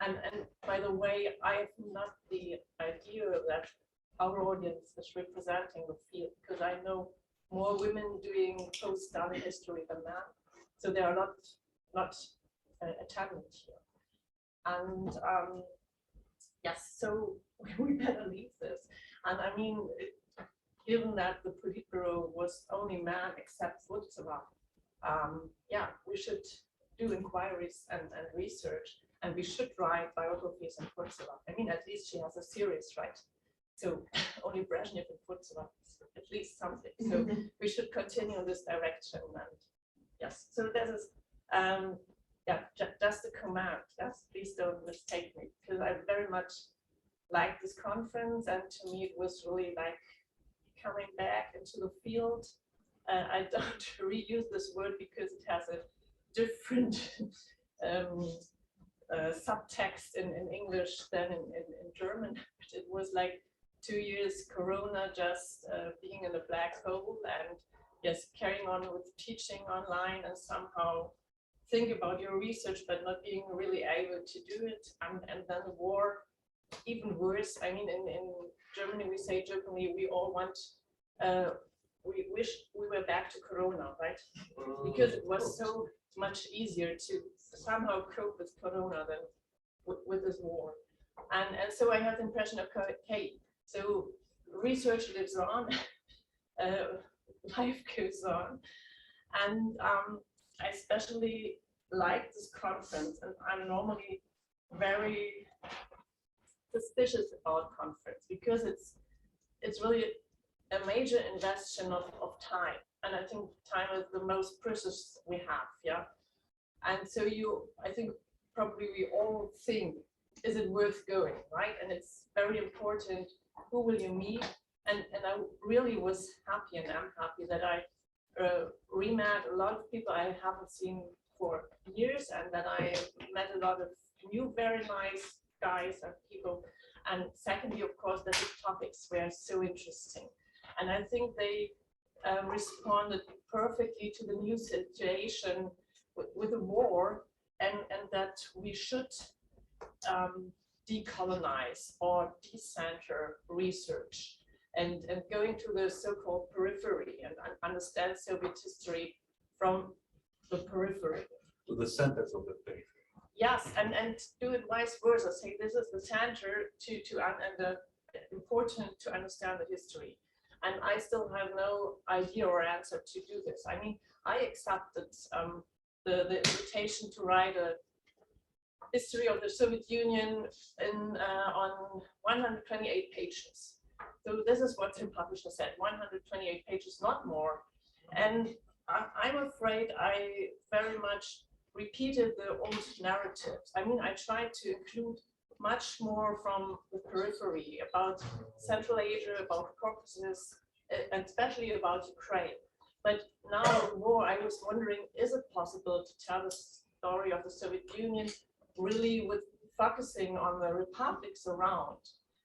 And by the way, I have not the idea that our audience is representing the field, because I know more women doing post-Stalin history than men. So they are not attendant here. And yes, so we better leave this. And I mean, given that the Politburo was only men except Fursila, yeah, we should do inquiries and research, and we should write biographies on Fursila. I mean, at least she has a series, right? So only Brezhnev and Fursila, at least something. So we should continue in this direction. And yes, so this is, yeah, just a comment. Yes, please don't mistake me, because I very much like this conference, and to me it was really like coming back into the field. I don't reuse this word because it has a different subtext in English than in German. It was like 2 years Corona, just being in a black hole, and yes, carrying on with teaching online and somehow think about your research, but not being really able to do it. And then the war, even worse. I mean, in Germany, we say jokingly, we all want, we wish we were back to Corona, right? Because it was so much easier to somehow cope with Corona than with this war. And so I have the impression of, okay, so research lives on, life goes on. And I especially like this conference, and I'm normally very suspicious about conference because it's really a major investment of time, and I think time is the most precious we have, yeah. And so I think probably we all think, is it worth going, right? And it's very important, who will you meet? And I really was happy, and I'm happy that I re-met a lot of people I haven't seen for years, and that I met a lot of new, very nice guys and people. And secondly, of course, that the topics were so interesting. And I think they responded perfectly to the new situation with the war, and that we should decolonize or decenter research and going to the so-called periphery and understand Soviet history from the periphery. To the centers of the faith. Yes, and do it vice versa. Say this is the center and important to understand the history. And I still have no idea or answer to do this. I mean, I accepted the invitation to write a history of the Soviet Union on 128 pages. So this is what Tim Publisher said, 128 pages, not more. And I'm afraid I very much repeated the old narratives. I mean, I tried to include much more from the periphery about Central Asia, about Caucasus, and especially about Ukraine. But now more, I was wondering, is it possible to tell the story of the Soviet Union really with focusing on the republics around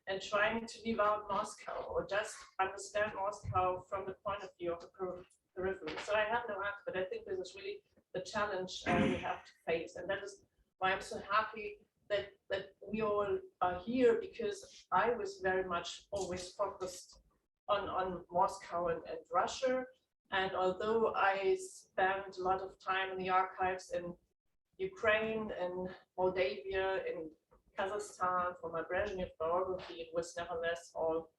and trying to leave out Moscow, or just understand Moscow from the point of view of the periphery? So I have no answer, but I think this is really the challenge we have to face. And that is why I'm so happy that we all are here, because I was very much always focused on Moscow and Russia. And although I spent a lot of time in the archives in Ukraine and Moldavia, in Kazakhstan for my Brezhnev biography, it was nevertheless all,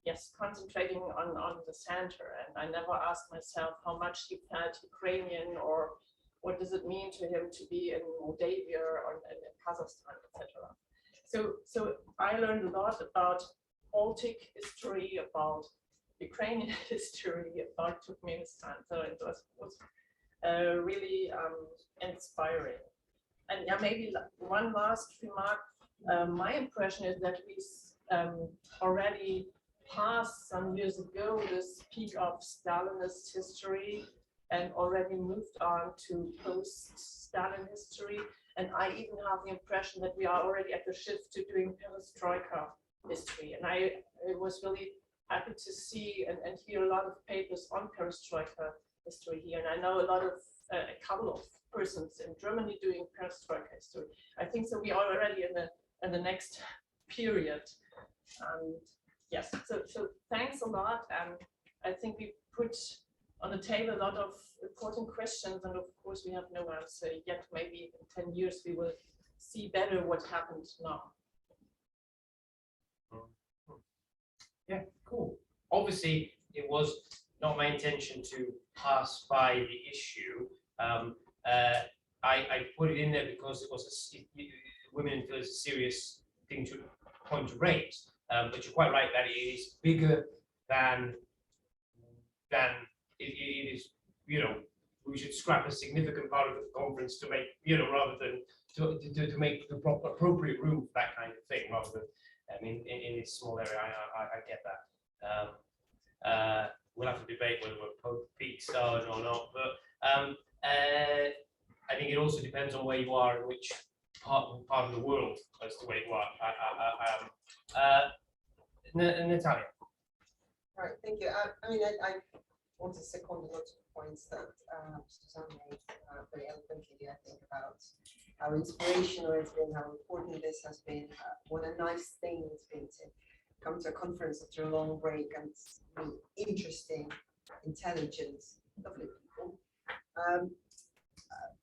yes, concentrating on the center. And I never asked myself how much he felt Ukrainian, or what does it mean to him to be in Moldavia or in Kazakhstan, etc. So I learned a lot about Baltic history, about Ukrainian history, about Turkmenistan. So it was really inspiring. And yeah, maybe one last remark. My impression is that we already passed some years ago this peak of Stalinist history and already moved on to post-Stalin history. And I even have the impression that we are already at the shift to doing perestroika history. And I was really happy to see and hear a lot of papers on perestroika history here. And I know a couple of persons in Germany doing perestroika history. I think so we are already in the next period. Yes, so thanks a lot. And I think we put on the table a lot of important questions, and of course we have no answer yet. Maybe in 10 years we will see better what happened now. Yeah, cool. Obviously, it was not my intention to pass by the issue. I put it in there because it was women feel it's a serious point to raise. But you're quite right that it is bigger than it is. You know, we should scrap a significant part of the conference to make, rather than to make the proper appropriate room for that kind of thing, rather than. I mean, in this small area, I get that. We'll have to debate whether we're peak stars or not, but I think it also depends on where you are and which part of the world as to where you are. Natalia. Right, thank you. I mean, I want to second a lot of points that Susanne made very eloquently, I think, about how inspirational it's been, how important this has been, what a nice thing it's been to come to a conference after a long break and really interesting, intelligent, lovely people.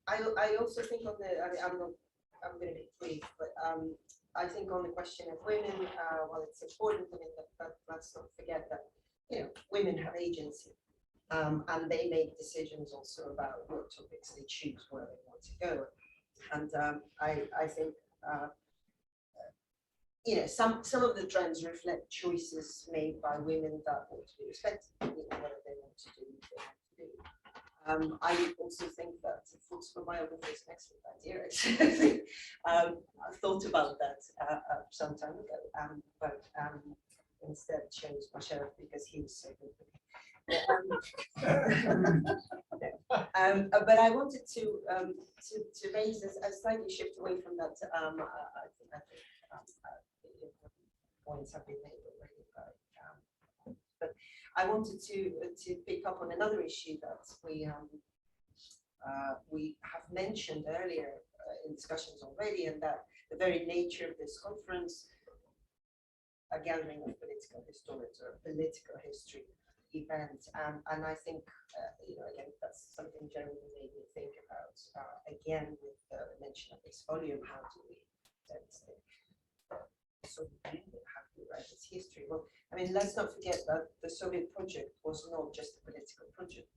I also think on the, I'm going to be brief, but I think on the question of women, well, it's important. I mean, but let's not forget that women have agency, and they make decisions also about what topics they choose, where they want to go. And I think some of the trends reflect choices made by women that ought to be respected, whether they want to do what they want to do. I also think that Fuchs for biography is an excellent idea. Actually, I've thought about that some time ago, but instead chose Masharov because he was so good. But I wanted to raise a slightly shift away from that. I think points have been made already, but I wanted to pick up on another issue that we have mentioned earlier in discussions already, and that the very nature of this conference, a gathering of political historians or political history event, and I think again that's something Jeremy made me think about again with the mention of this volume. How do we how do we write its history? Well, I mean, let's not forget that the Soviet project was not just a political project.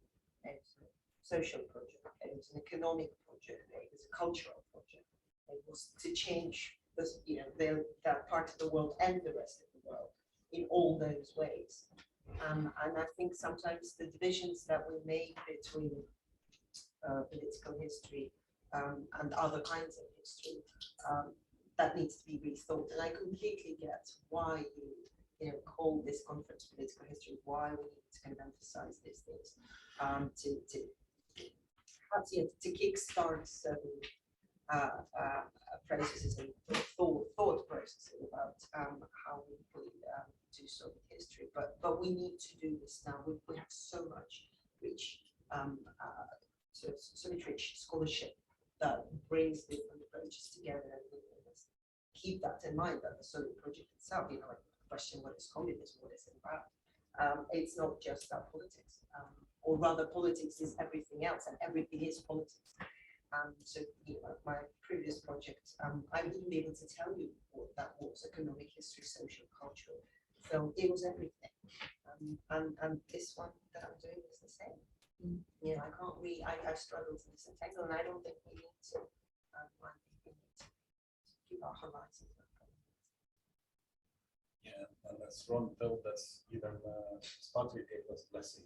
It was a social project. It was an economic project. It was a cultural project. It was to change that part of the world and the rest of the world in all those ways. And I think sometimes the divisions that we make between political history and other kinds of history, that needs to be rethought. And I completely get why you call this conference political history, why we need to kind of emphasize these things, to kickstart certain processes and thought processes about how we do Soviet history. But we need to do this now. We have so much rich, so much rich scholarship that brings different approaches together, and we must keep that in mind. That the Soviet project itself, like the question, what is communism? What is it about? It's not just about politics, or rather, politics is everything else, and everything is politics. So, my previous project, I wouldn't be able to tell you what that was: economic history, social, cultural. So it was everything. And this one that I'm doing is the same. I can't really. I've struggled to disentangle, and I don't think we need to. I think we need to keep our horizons open. Yeah, and as Ron told us, even Spotty gave us blessing.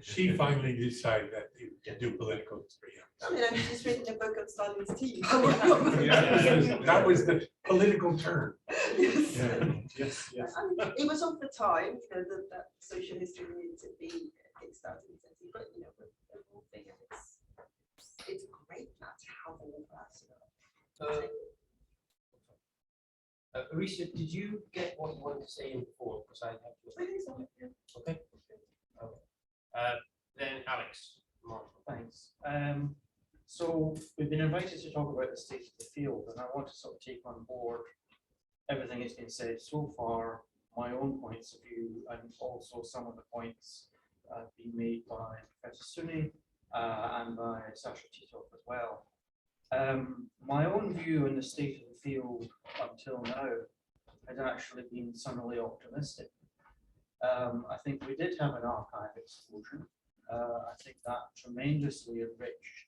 She finally decided that you can do political history. I mean, I've just written a book on Stalin's tea. That was the political turn. Yes. Yes. I mean, it was of the time, that social history needed to be kickstarted, but the whole thing, and it's great matter how they all that. Arisa, did you get what you wanted to say in before? Because I have to. I think so. Yeah. Okay. Then Alex. Thanks. So we've been invited to talk about the state of the field, and I want to sort of take on board everything that's been said so far, my own points of view, and also some of the points being made by Professor Suni and by Sasha Titov as well. My own view on the state of the field until now has actually been sunnily optimistic. I think we did have an archive explosion. I think that tremendously enriched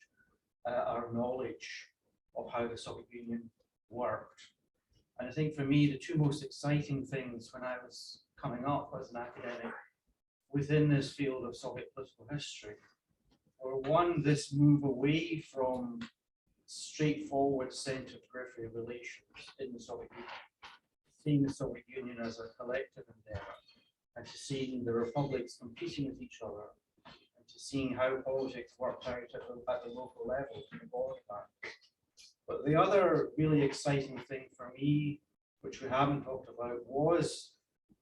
our knowledge of how the Soviet Union worked. And I think for me, the two most exciting things when I was coming up as an academic within this field of Soviet political history were, one, this move away from straightforward center-periphery relations in the Soviet Union, seeing the Soviet Union as a collective endeavor, and to seeing the republics competing with each other, and to seeing how politics worked out at the local level in the border bank. But the other really exciting thing for me, which we haven't talked about, was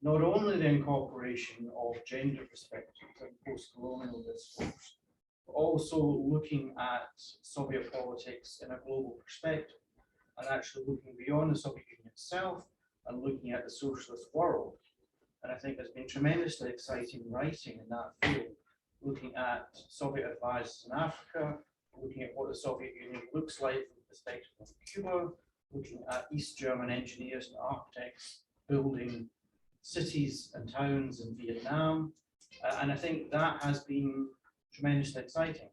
not only the incorporation of gender perspectives in post-colonial discourse, but also looking at Soviet politics in a global perspective, and actually looking beyond the Soviet Union itself and looking at the socialist world. And I think there's been tremendously exciting writing in that field, looking at Soviet advisors in Africa, looking at what the Soviet Union looks like from the perspective of Cuba, looking at East German engineers and architects building cities and towns in Vietnam. And I think that has been tremendously exciting.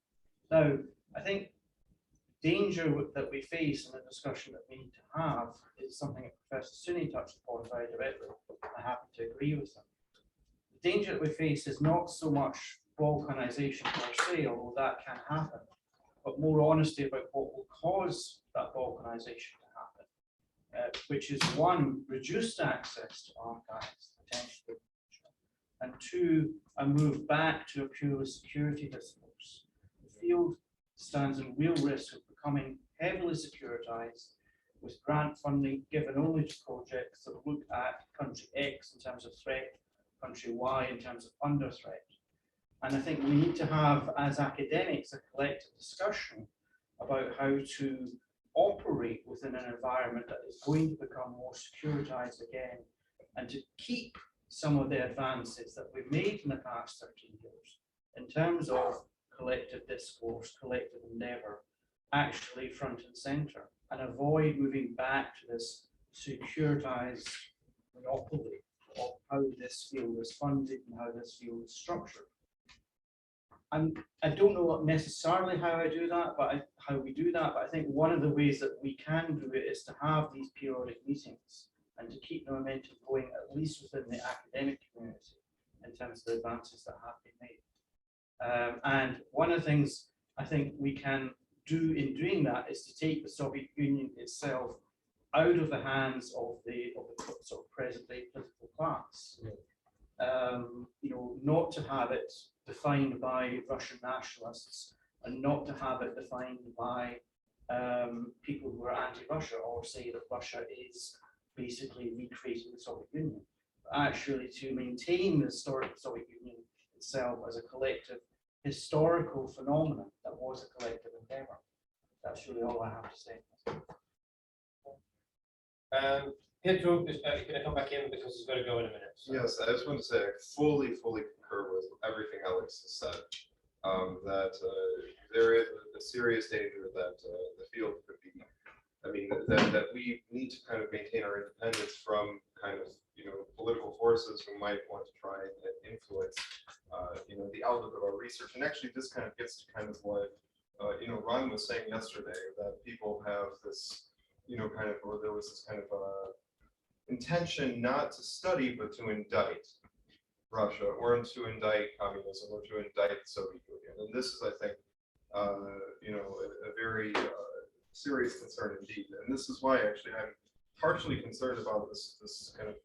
Now, I think danger that we face in the discussion that we need to have is something that Professor Suni touched upon very directly. I happen to agree with him. The danger that we face is not so much balkanization per se, although that can happen, but more honesty about what will cause that balkanization to happen, which is, one, reduced access to archives, potentially, and two, a move back to a pure security discourse. The field stands in real risk of becoming heavily securitized, with grant funding given only to projects that look at country X in terms of threat country Y in terms of under threat. And I think we need to have, as academics, a collective discussion about how to operate within an environment that is going to become more securitized again, and to keep some of the advances that we've made in the past 13 years in terms of collective discourse, collective endeavor, actually front and center, and avoid moving back to this securitized monopoly of how this field is funded and how this field is structured. I don't know necessarily how I do that, but how we do that, but I think one of the ways that we can do it is to have these periodic meetings and to keep the momentum going, at least within the academic community, in terms of the advances that have been made. And one of the things I think we can do in doing that is to take the Soviet Union itself out of the hands of the sort of present-day political class. You know, not to have it defined by Russian nationalists, and not to have it defined by people who are anti-Russia, or say that Russia is basically recreating the Soviet Union. But actually to maintain the historic Soviet Union itself as a collective historical phenomenon that was a collective endeavor. That's really all I have to say. Pedro is going to come back in because he's got to go in a minute. So. Yes, I just want to say I fully concur with everything Alex has said. That there is a serious danger that the field could be. I mean, that we need to kind of maintain our independence from kind of, you know, political forces who might want to try and influence, you know, the outlook of our research. And actually, this kind of gets to kind of what, you know, Ron was saying yesterday, that people have this, you know, kind of, or there was this kind of intention not to study, but to indict Russia, or to indict communism, or to indict the Soviet Union. And this is, I think, you know, a very serious concern indeed. And this is why actually I'm partially concerned about this kind of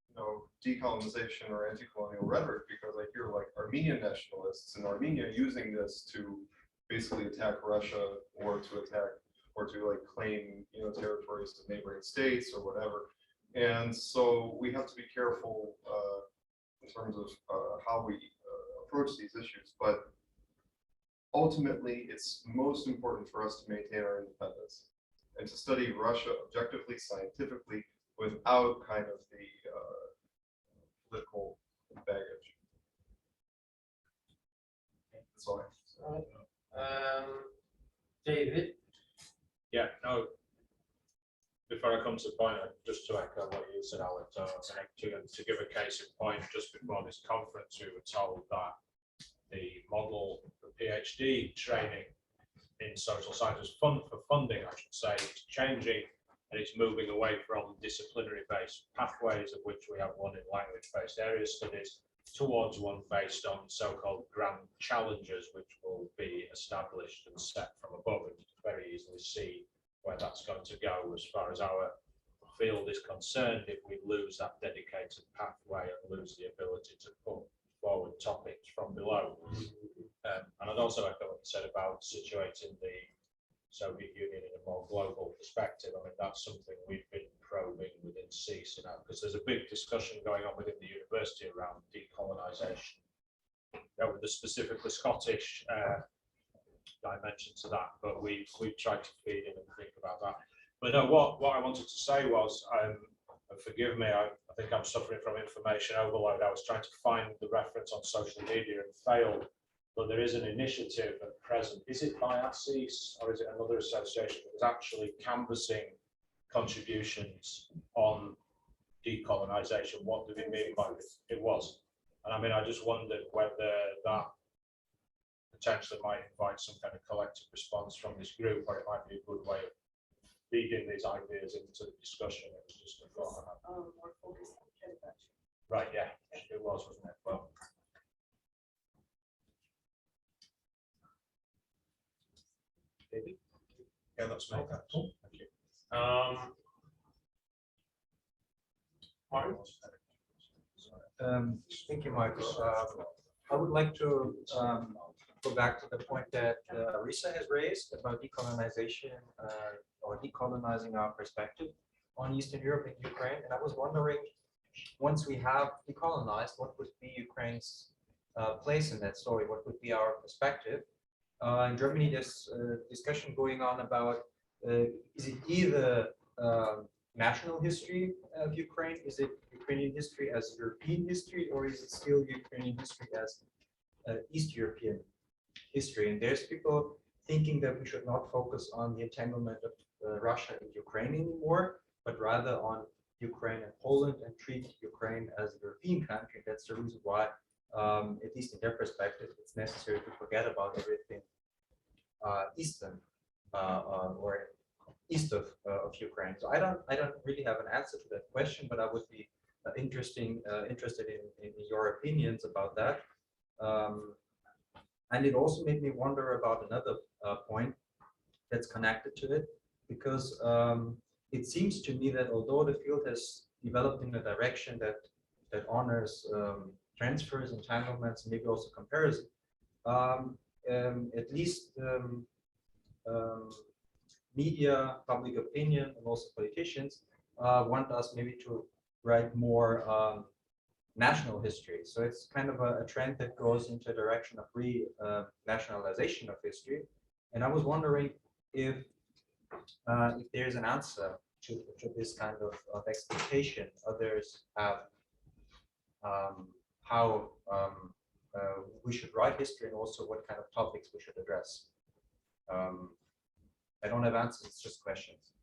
you know, decolonization or anti-colonial rhetoric, because I hear like Armenian nationalists in Armenia using this to basically attack Russia, or to attack, or to like claim, you know, territories of neighboring states or whatever. And so we have to be careful in terms of how we approach these issues. But ultimately, it's most important for us to maintain our independence and to study Russia objectively, scientifically, without kind of the political baggage. That's all I have to say. David? Yeah, no. Before I come to the point, just to echo what you said, Alex, to give a case in point, just before this conference, we were told that the model for PhD training in social sciences for funding, I should say, is changing, and it's moving away from disciplinary-based pathways, of which we have one in language-based area studies, towards one based on so-called grand challenges, which will be established and set from above. And you can very easily see where that's going to go as far as our field is concerned, if we lose that dedicated pathway and lose the ability to put forward topics from below. And I'd also echo what you said about situating the Soviet Union in a more global perspective. I mean, that's something we've been probing within CESE, you know, because there's a big discussion going on within the university around decolonisation, you know, with the specifically Scottish dimension to that, but we've tried to feed in and think about that. But no, what I wanted to say was, and forgive me, I think I'm suffering from information overload. I was trying to find the reference on social media and failed, but there is an initiative at present. Is it by ASIS or is it another association that is actually canvassing contributions on decolonisation? What do we mean by this? It was. And I mean, I just wondered whether that potentially might invite some kind of collective response from this group, or it might be a good way of feeding these ideas into the discussion. It was just a thought I had. More focused on Canada. Right, yeah, it was, wasn't it? Well, David? Yeah, that's me. Okay. Thank you. Martin? Thank you, Michael. I would like to go back to the point that Risa has raised about decolonization or decolonizing our perspective on Eastern Europe and Ukraine. And I was wondering once we have decolonized, what would be Ukraine's place in that story? What would be our perspective? In Germany, there's a discussion going on about is it either national history of Ukraine? Is it Ukrainian history as European history, or is it still Ukrainian history as East European history? And there's people thinking that we should not focus on the entanglement of Russia and Ukraine anymore, but rather on Ukraine and Poland, and treat Ukraine as a European country. That's the reason why, at least in their perspective, it's necessary to forget about everything eastern or east of Ukraine. So I don't really have an answer to that question, but I would be interested in your opinions about that. And it also made me wonder about another point that's connected to it, because it seems to me that although the field has developed in a direction that honors transfers, entanglements, maybe also comparison, at least media, public opinion, and also politicians want us maybe to write more national history. So it's kind of a trend that goes into a direction of re-nationalization of history. And I was wondering if there's an answer to this kind of expectation others have, how we should write history, and also what kind of topics we should address. I don't have answers, it's just questions.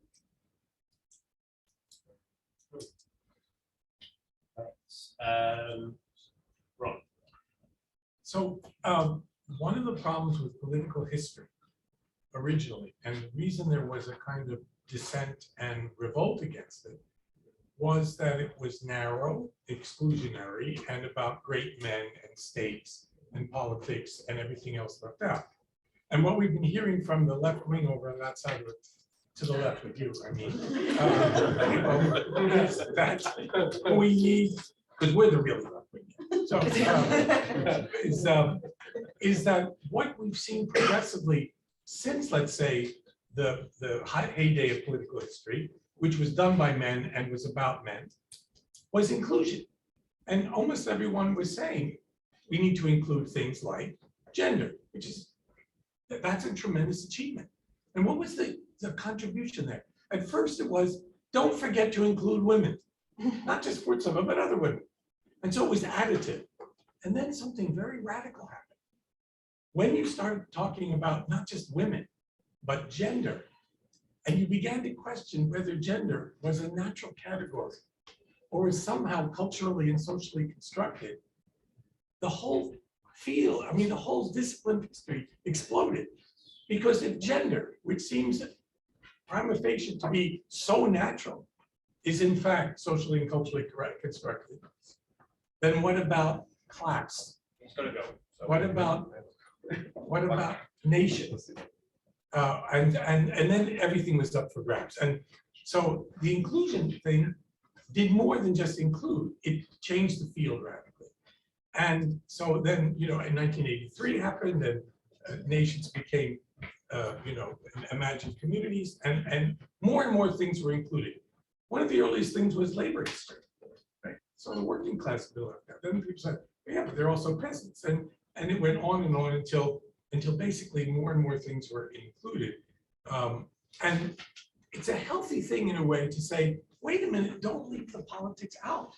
Ron. So one of the problems with political history originally, and the reason there was a kind of dissent and revolt against it, was that it was narrow, exclusionary, and about great men and states and politics and everything else left out. And what we've been hearing from the left wing over on that side of it, to the left of you, I mean, is that we need, because we're the really left wing. So is that what we've seen progressively since, let's say, the heyday of political history, which was done by men and was about men, was inclusion. And almost everyone was saying we need to include things like gender, which is, that's a tremendous achievement. And what was the contribution there? At first it was, don't forget to include women, not just Furtsova, but other women. And so it was additive. And then something very radical happened. When you started talking about not just women, but gender, and you began to question whether gender was a natural category or is somehow culturally and socially constructed, the whole field, I mean, the whole discipline of history exploded. Because if gender, which seems prima facie to be so natural, is in fact socially and culturally constructed, then what about class? He's gonna go. So- What about nations? And then everything was up for grabs. And so the inclusion thing did more than just include, it changed the field radically. And so then, you know, in 1983 happened, and nations became, you know, imagined communities, and more things were included. One of the earliest things was labor history, right? So the working class built up. Then people said, yeah, but they're also peasants. And it went on and on until basically more and more things were included. And it's a healthy thing in a way to say, wait a minute, don't leave the politics out.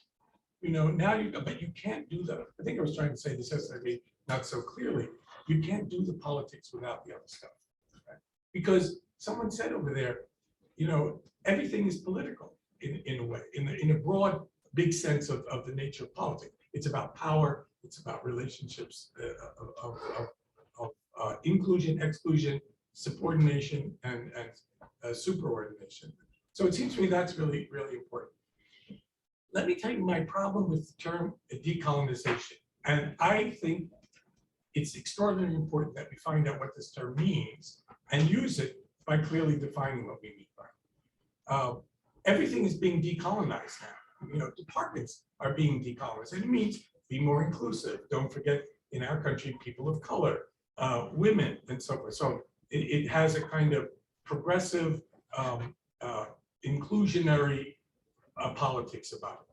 You know, now but you can't do that. I think I was trying to say this yesterday, not so clearly. You can't do the politics without the other stuff. Right? Because someone said over there, you know, everything is political in a way, in a broad, big sense of the nature of politics. It's about power, it's about relationships of inclusion, exclusion, subordination, and superordination. So it seems to me that's really, really important. Let me tell you my problem with the term decolonization. And I think it's extraordinarily important that we find out what this term means and use it by clearly defining what we mean by it. Everything is being decolonized now. You know, departments are being decolonized, and it means be more inclusive. Don't forget, in our country, people of color, women, and so forth. So it has a kind of progressive, inclusionary politics about it.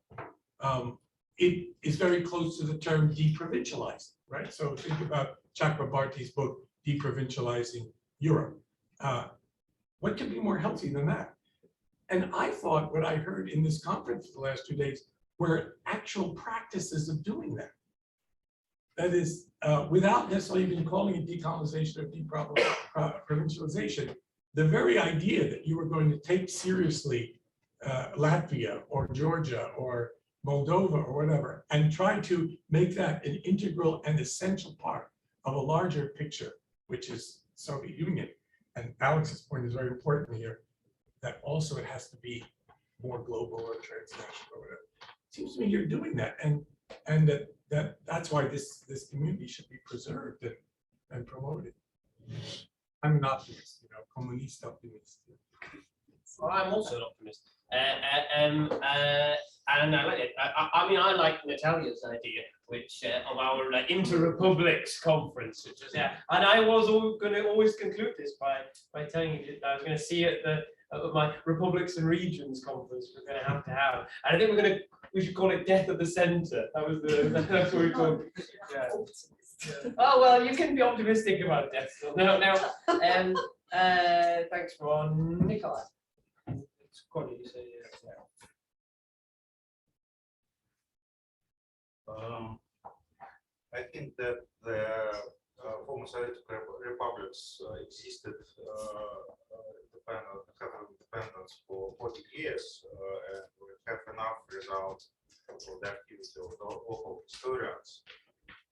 it is very close to the term deprovincializing, right? So think about Chakrabarty's book, Deprovincializing Europe. What could be more healthy than that? And I thought what I heard in this conference the last 2 days were actual practices of doing that. That is, without necessarily even calling it decolonization or deprovincialization, the very idea that you were going to take seriously Latvia or Georgia or Moldova or whatever, and try to make that an integral and essential part of a larger picture, which is Soviet Union. And Alex's point is very important here, that also it has to be more global or transnational or whatever. Seems to me you're doing that, and that's why this community should be preserved and promoted. I'm an optimist, you know, communist optimist. Well, I'm also an optimist. And I like it. I mean, I like Natalia's idea, which of our inter-republics conference, which is, yeah. And I was going to always conclude this by telling you that I was going to see at my Republics and Regions conference we're going to have. And I think we should call it Death of the Center. That's what we call it. Yeah. Oh well, you can be optimistic about death. No. Thanks, Ron. Nikolai. Connie, you say yes. I think that the former Soviet republics existed have independence for 40 years, and we have enough results for the activity of the local historians.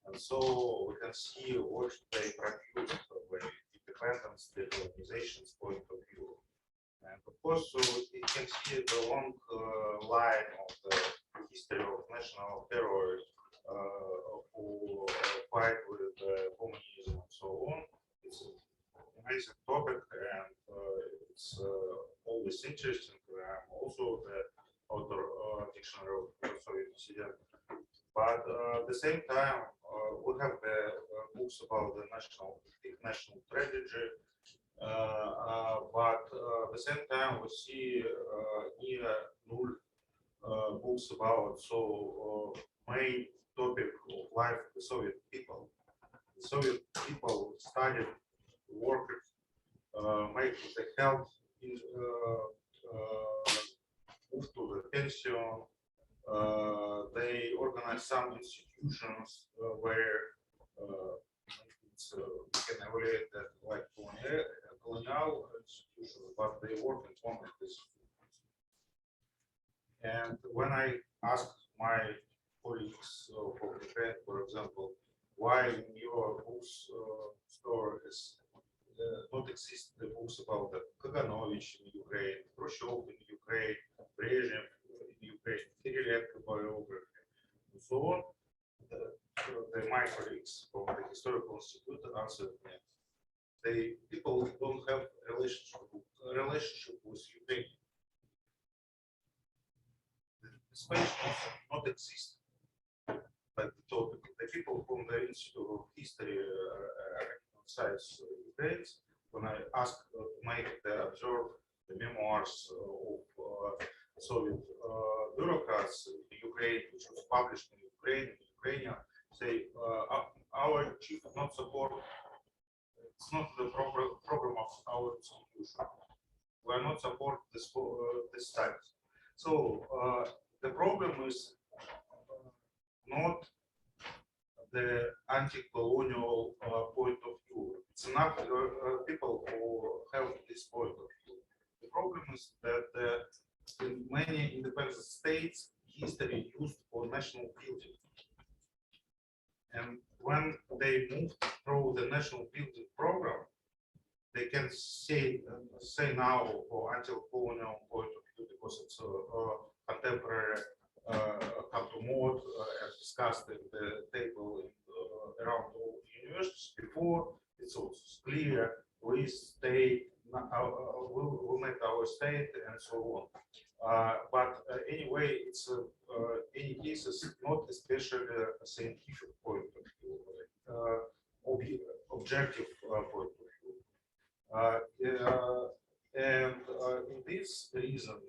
And so we can see what they produce when independence, the colonization's point of view. And of course, so we can see the long line of the history of national terror who fight with communism and so on. It's an amazing topic, and it's always interesting. I'm also the author dictionary of Soviet dissident. But at the same time, we have the books about the national strategy. But at the same time, we see near null books about main topic of life of the Soviet people. The Soviet people studied, worked, made the health, moved to the pension. They organized some institutions where we can evaluate that like colonial institutions, but they work in one of these. And when I asked my colleagues for Ukraine, for example, why in your books store is not exist the books about the Kaganovich in Ukraine, Khrushchev in Ukraine, Brezhnev in Ukraine, Kirilenko biography, and so on. My colleagues from the Historical Institute answered me. People don't have a relationship with Ukraine. The space does not exist. Like the topic, the people from the Institute of History sites Ukraine, when I asked to make the observe the memoirs of Soviet bureaucrats in Ukraine, which was published in Ukrainian, say our chief not support. It's not the program of our institution. We are not support this site. So the problem is not the anti-colonial point of view. It's enough people who have this point of view. The problem is that in many independent states, history used for national building. And when they move through the national building program, they can say now for anti-colonial point of view because it's contemporary, come to mode as discussed in the table around all universities before. It's also clear we stay, we make our state and so on. But anyway, it's any case is not especially a scientific point of view, objective point of view. And in this reason,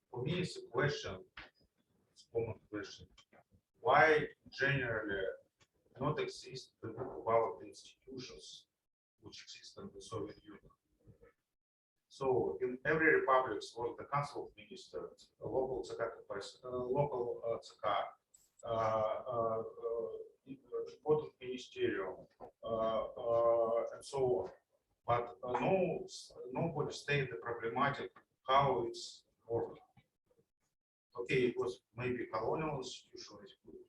for me, it's a question. common question. Why generally not exist the book about the institutions which exist in the Soviet Union? So in every republic was the Council of Ministers, a local ЦК, important ministerium, and so on. But nobody stated the problematic how it's working. Okay, it was maybe colonial institution,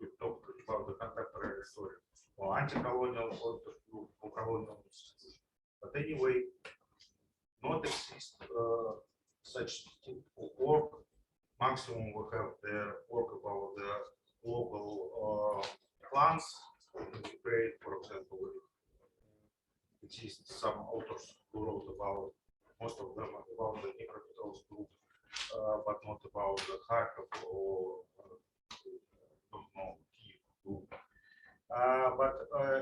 we talked about the contemporary story, or anti-colonial point of view, or colonial institution. But anyway, not exist such work. Maximum we have the work about the local clans in Ukraine, for example. Exist some authors who wrote about, most of them about the Dnipropetrovsk group, but not about the Kharkov or don't know Kiev group. But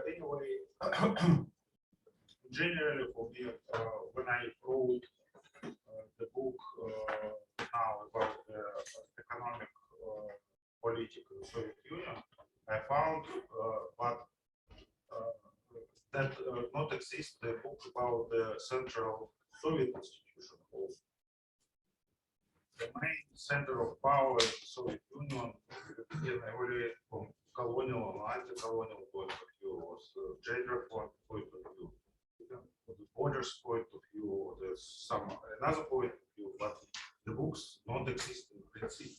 anyway, generally for me, when I wrote the book now about the economic political Soviet Union, I found that not exist the book about the Central Soviet institution also. The main center of power in the Soviet Union, evaluated from colonial and anti-colonial point of view, was gender point of view, from the borders point of view, there's some another point of view, but the books don't exist in principle.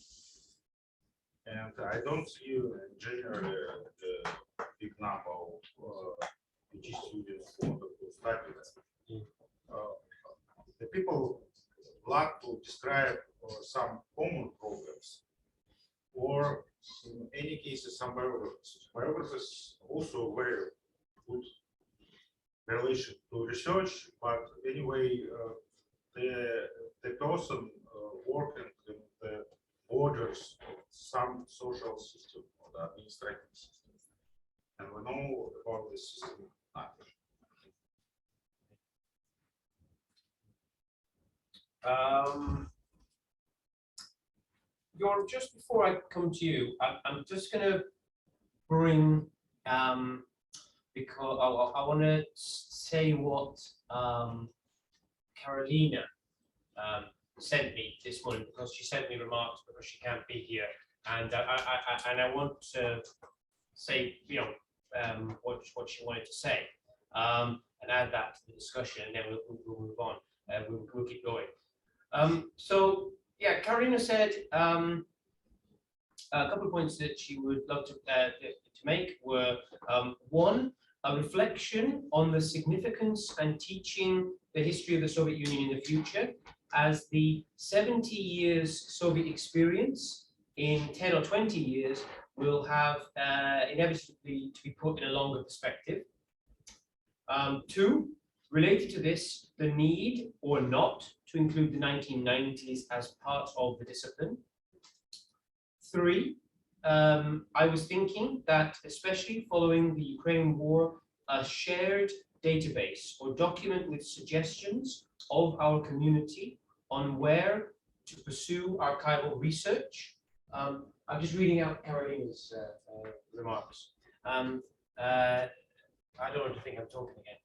And I don't see in general the big number of PhD students who want to study that. The people like to describe some common problems, or in any cases some biographies. Biographies also very good relation to research, but anyway, the person working in the borders of some social system or the administrative system, and we know about this system. Just before I come to you, I'm just going to bring, because I want to say what Carolina sent me this morning, because she sent me remarks because she can't be here, and I want to say, what she wanted to say, and add that to the discussion, and then we'll move on. We'll keep going. So yeah, Carolina said a couple of points that she would love to make were one, a reflection on the significance and teaching the history of the Soviet Union in the future, as the 70 years Soviet experience in 10 or 20 years will have inevitably to be put in a longer perspective. Two, related to this, the need or not to include the 1990s as part of the discipline. Three, I was thinking that especially following the Ukraine war, a shared database or document with suggestions of our community on where to pursue archival research. I'm just reading out Carolina's remarks. I don't want to think I'm talking again.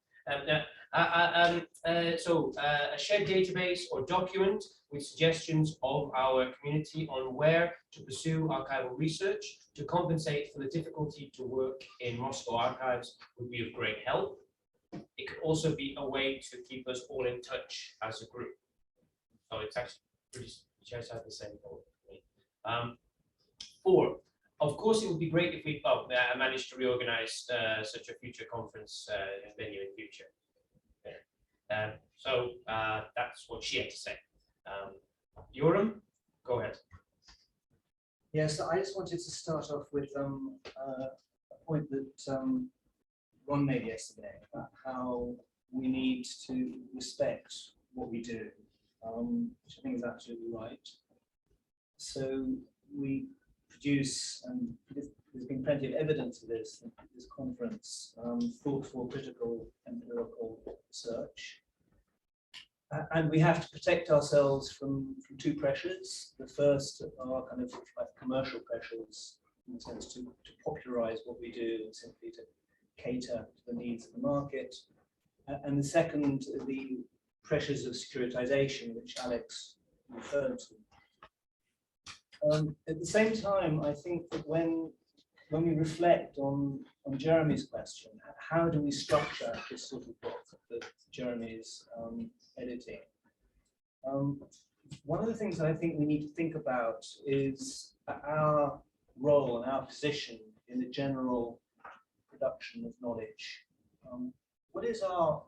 So a shared database or document with suggestions of our community on where to pursue archival research to compensate for the difficulty to work in Moscow archives would be of great help. It could also be a way to keep us all in touch as a group. So it's actually pretty just had the same goal. Four, of course, it would be great if we managed to reorganize such a future conference venue in future. So that's what she had to say. Yoram, go ahead. Yes, I just wanted to start off with a point that Ron made yesterday about how we need to respect what we do, which I think is absolutely right. So we produce, and there's been plenty of evidence of this in this conference, thoughtful, critical, empirical research. And we have to protect ourselves from two pressures. The first are kind of like commercial pressures, in the sense to popularize what we do and simply to cater to the needs of the market. And the second are the pressures of securitization, which Alex referred to. At the same time, I think that when we reflect on Jeremy's question, how do we structure this sort of book that Jeremy is editing? One of the things that I think we need to think about is our role and our position in the general production of knowledge. What is our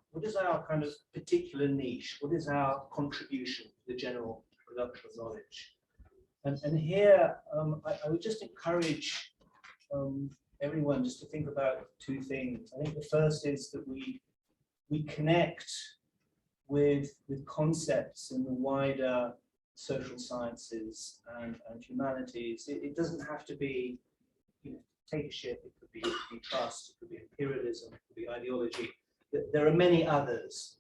kind of particular niche? What is our contribution to the general production of knowledge? And here, I would just encourage everyone just to think about two things. I think the first is that we connect with concepts in the wider social sciences and humanities. It doesn't have to be, you know, dictatorship. It could be trust. It could be imperialism. It could be ideology. There are many others.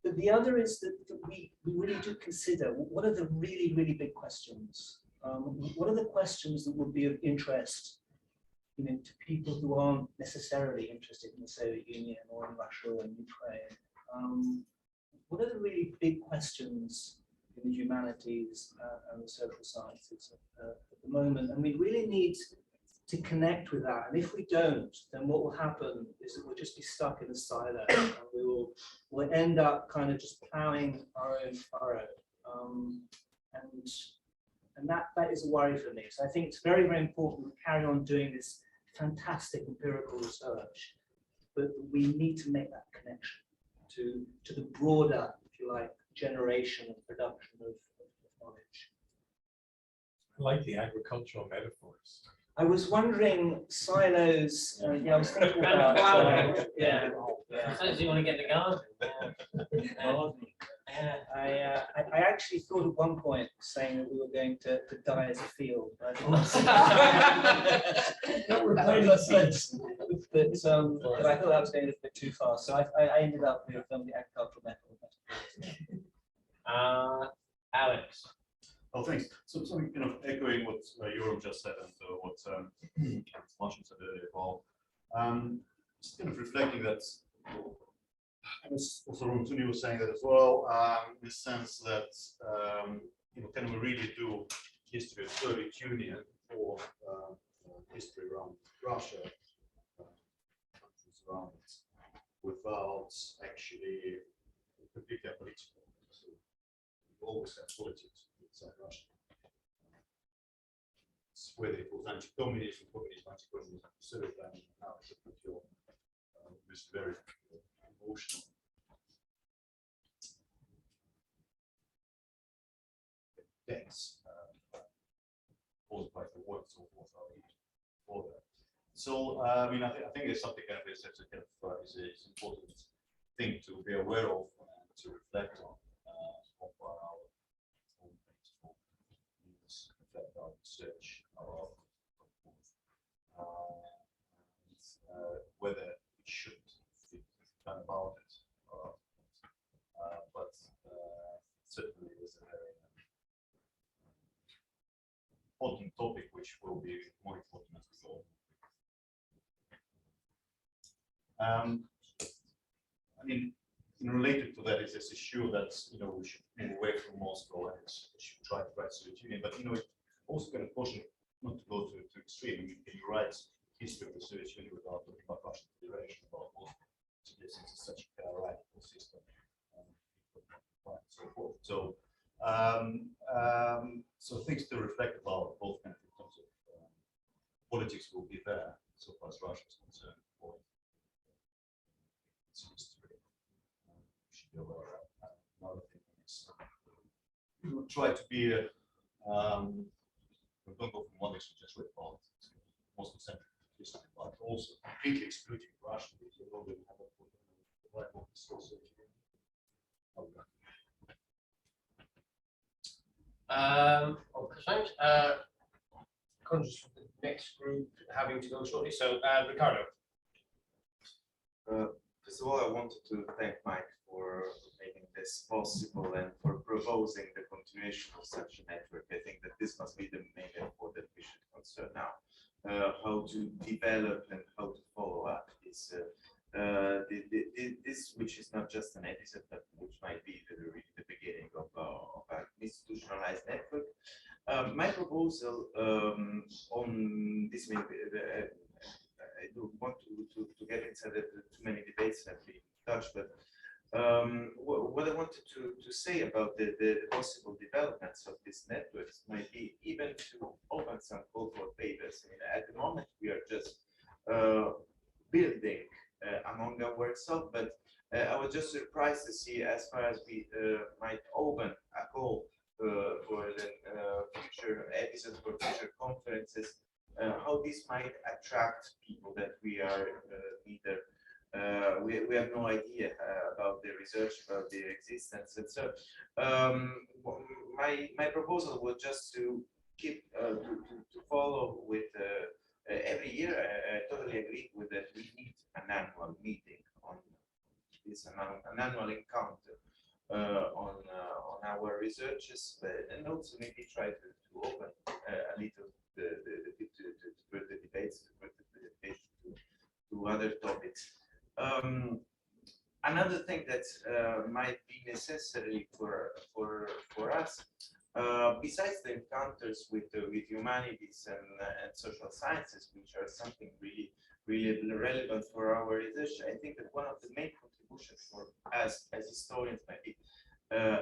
But the other is that we really do consider what are the really, really big questions. What are the questions that would be of interest, you know, to people who aren't necessarily interested in the Soviet Union or in Russia or in Ukraine? What are the really big questions in the humanities and the social sciences at the moment? And we really need to connect with that. And if we don't, then what will happen is that we'll just be stuck in a silo, and we'll end up kind of just plowing our own furrow. And that is a worry for me. So I think it's very, very important we carry on doing this fantastic empirical research, but we need to make that connection to the broader, if you like, generation and production of knowledge. I like the agricultural metaphors. I was wondering silos. Yeah, I was thinking about. Yeah. Sometimes you want to get the garden. I actually thought at one point saying that we were going to die as a field. But I thought that was going a bit too far, so I ended up with the agricultural metaphor. Alex. Oh, thanks. So something kind of echoing what Yoram just said and what Martin said earlier about just kind of reflecting that. Also, Rumtuni was saying that as well, in the sense that you know, can we really do history of Soviet Union or history around Russia, countries around it, without actually particularly political. So we always have politics inside Russia. It's whether it was anti-communism, communism, anti-communism, Soviet Union, now it's a pretty it's very emotional. Dense, caused by the war and so forth, for that. So, I mean, I think there's something kind of is an important thing to be aware of and to reflect on our own principle, reflect our research, whether it should be done about it, but certainly is a very important topic which will be more important as we go. I mean, related to that is this issue that, you know, we should move away from Moscow and we should try to write Soviet Union, but, you know, it also kind of caution not to go to extreme. I mean, can you write history of the Soviet Union without talking about Russian Federation, about Moscow? So this is such a radical system, and so forth. So, so things to reflect about, both kind of in terms of politics will be there so far as Russia is concerned. It's history. Should be aware of that. Another thing is try to be don't go from one extreme just with about Moscow centric history, but also completely excluding Russia, because you already have a right of source. Okay, thanks. Conscious of the next group having to go shortly, so Ricardo. First of all, I wanted to thank Mike for making this possible and for proposing the continuation of such a network. I think that this must be the main effort that we should concern now. How to develop and how to follow up is this, which is not just an episode, but which might be the beginning of an institutionalized network. My proposal on this, I don't want to get into too many debates that we touched, but what I wanted to say about the possible developments of these networks might be even to open some call for papers. I mean, at the moment, we are just building among ourselves, but I was just surprised to see, as far as we might open a call for the future episodes, for future conferences, how this might attract people that we are neither we have no idea about the research, about their existence, and so my proposal was just to keep to follow with every year. I totally agree with that. We need an annual meeting on this, an annual encounter on our researches, and also maybe try to open a little the debates to other topics. Another thing that might be necessary for us, besides the encounters with humanities and social sciences, which are something really relevant for our research, I think that one of the main contributions for us as historians might be,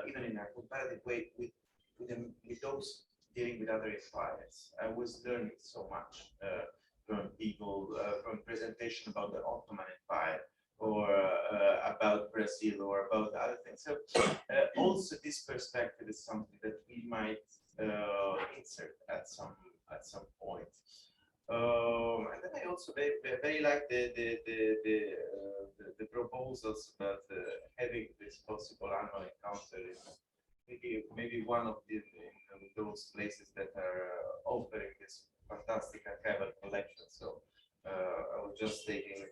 even in a comparative way, with those dealing with other empires. I was learning so much from people, from presentation about the Ottoman Empire, or about Brazil, or about other things. So also this perspective is something that we might insert at some point. And then I also very like the proposals about having this possible annual encounter in maybe one of those places that are offering this fantastic archival collection. So I was just taking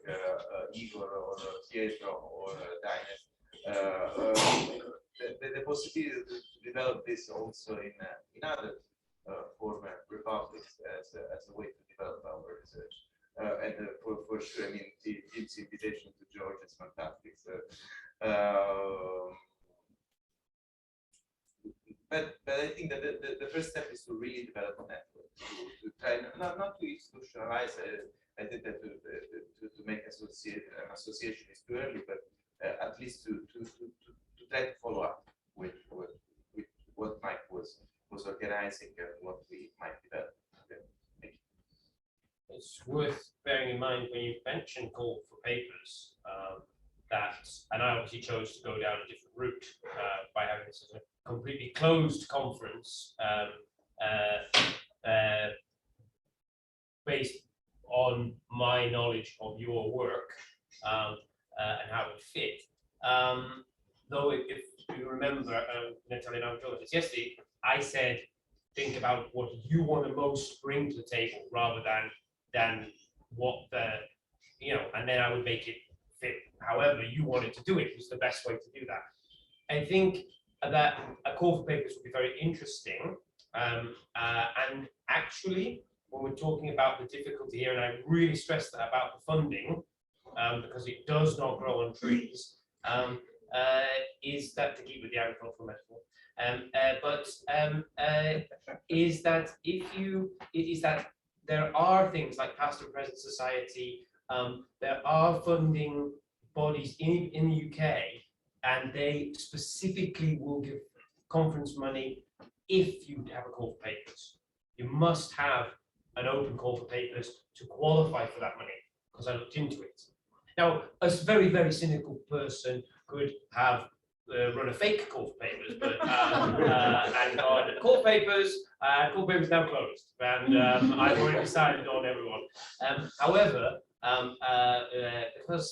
Igor or Pietro or Dines, the possibility to develop this also in other former republics as a way to develop our research. And for sure, I mean, Tim's invitation to George is fantastic. So, but I think that the first step is to really develop a network, to try not to institutionalize. I think that to make an association is too early, but at least to try to follow up with what Mike was organizing and what we might develop. Okay. Thank you. It's worth bearing in mind when you mention call for papers that, and I obviously chose to go down a different route by having this as a completely closed conference based on my knowledge of your work and how it fit. Though if you remember, Natalia and I were talking this yesterday, I said, think about what you want to most bring to the table rather than what and then I would make it fit however you wanted to do it was the best way to do that. I think that a call for papers would be very interesting. And actually, when we're talking about the difficulty here, and I really stress that about the funding, because it does not grow on trees, is that, to keep with the agricultural metaphor, is that there are things like Past and Present Society, there are funding bodies in the UK, and they specifically will give conference money if you have a call for papers. You must have an open call for papers to qualify for that money, because I looked into it. Now, a very, very cynical person could have run a fake call for papers, but and gone, call papers now closed, and I've already decided on everyone. However, because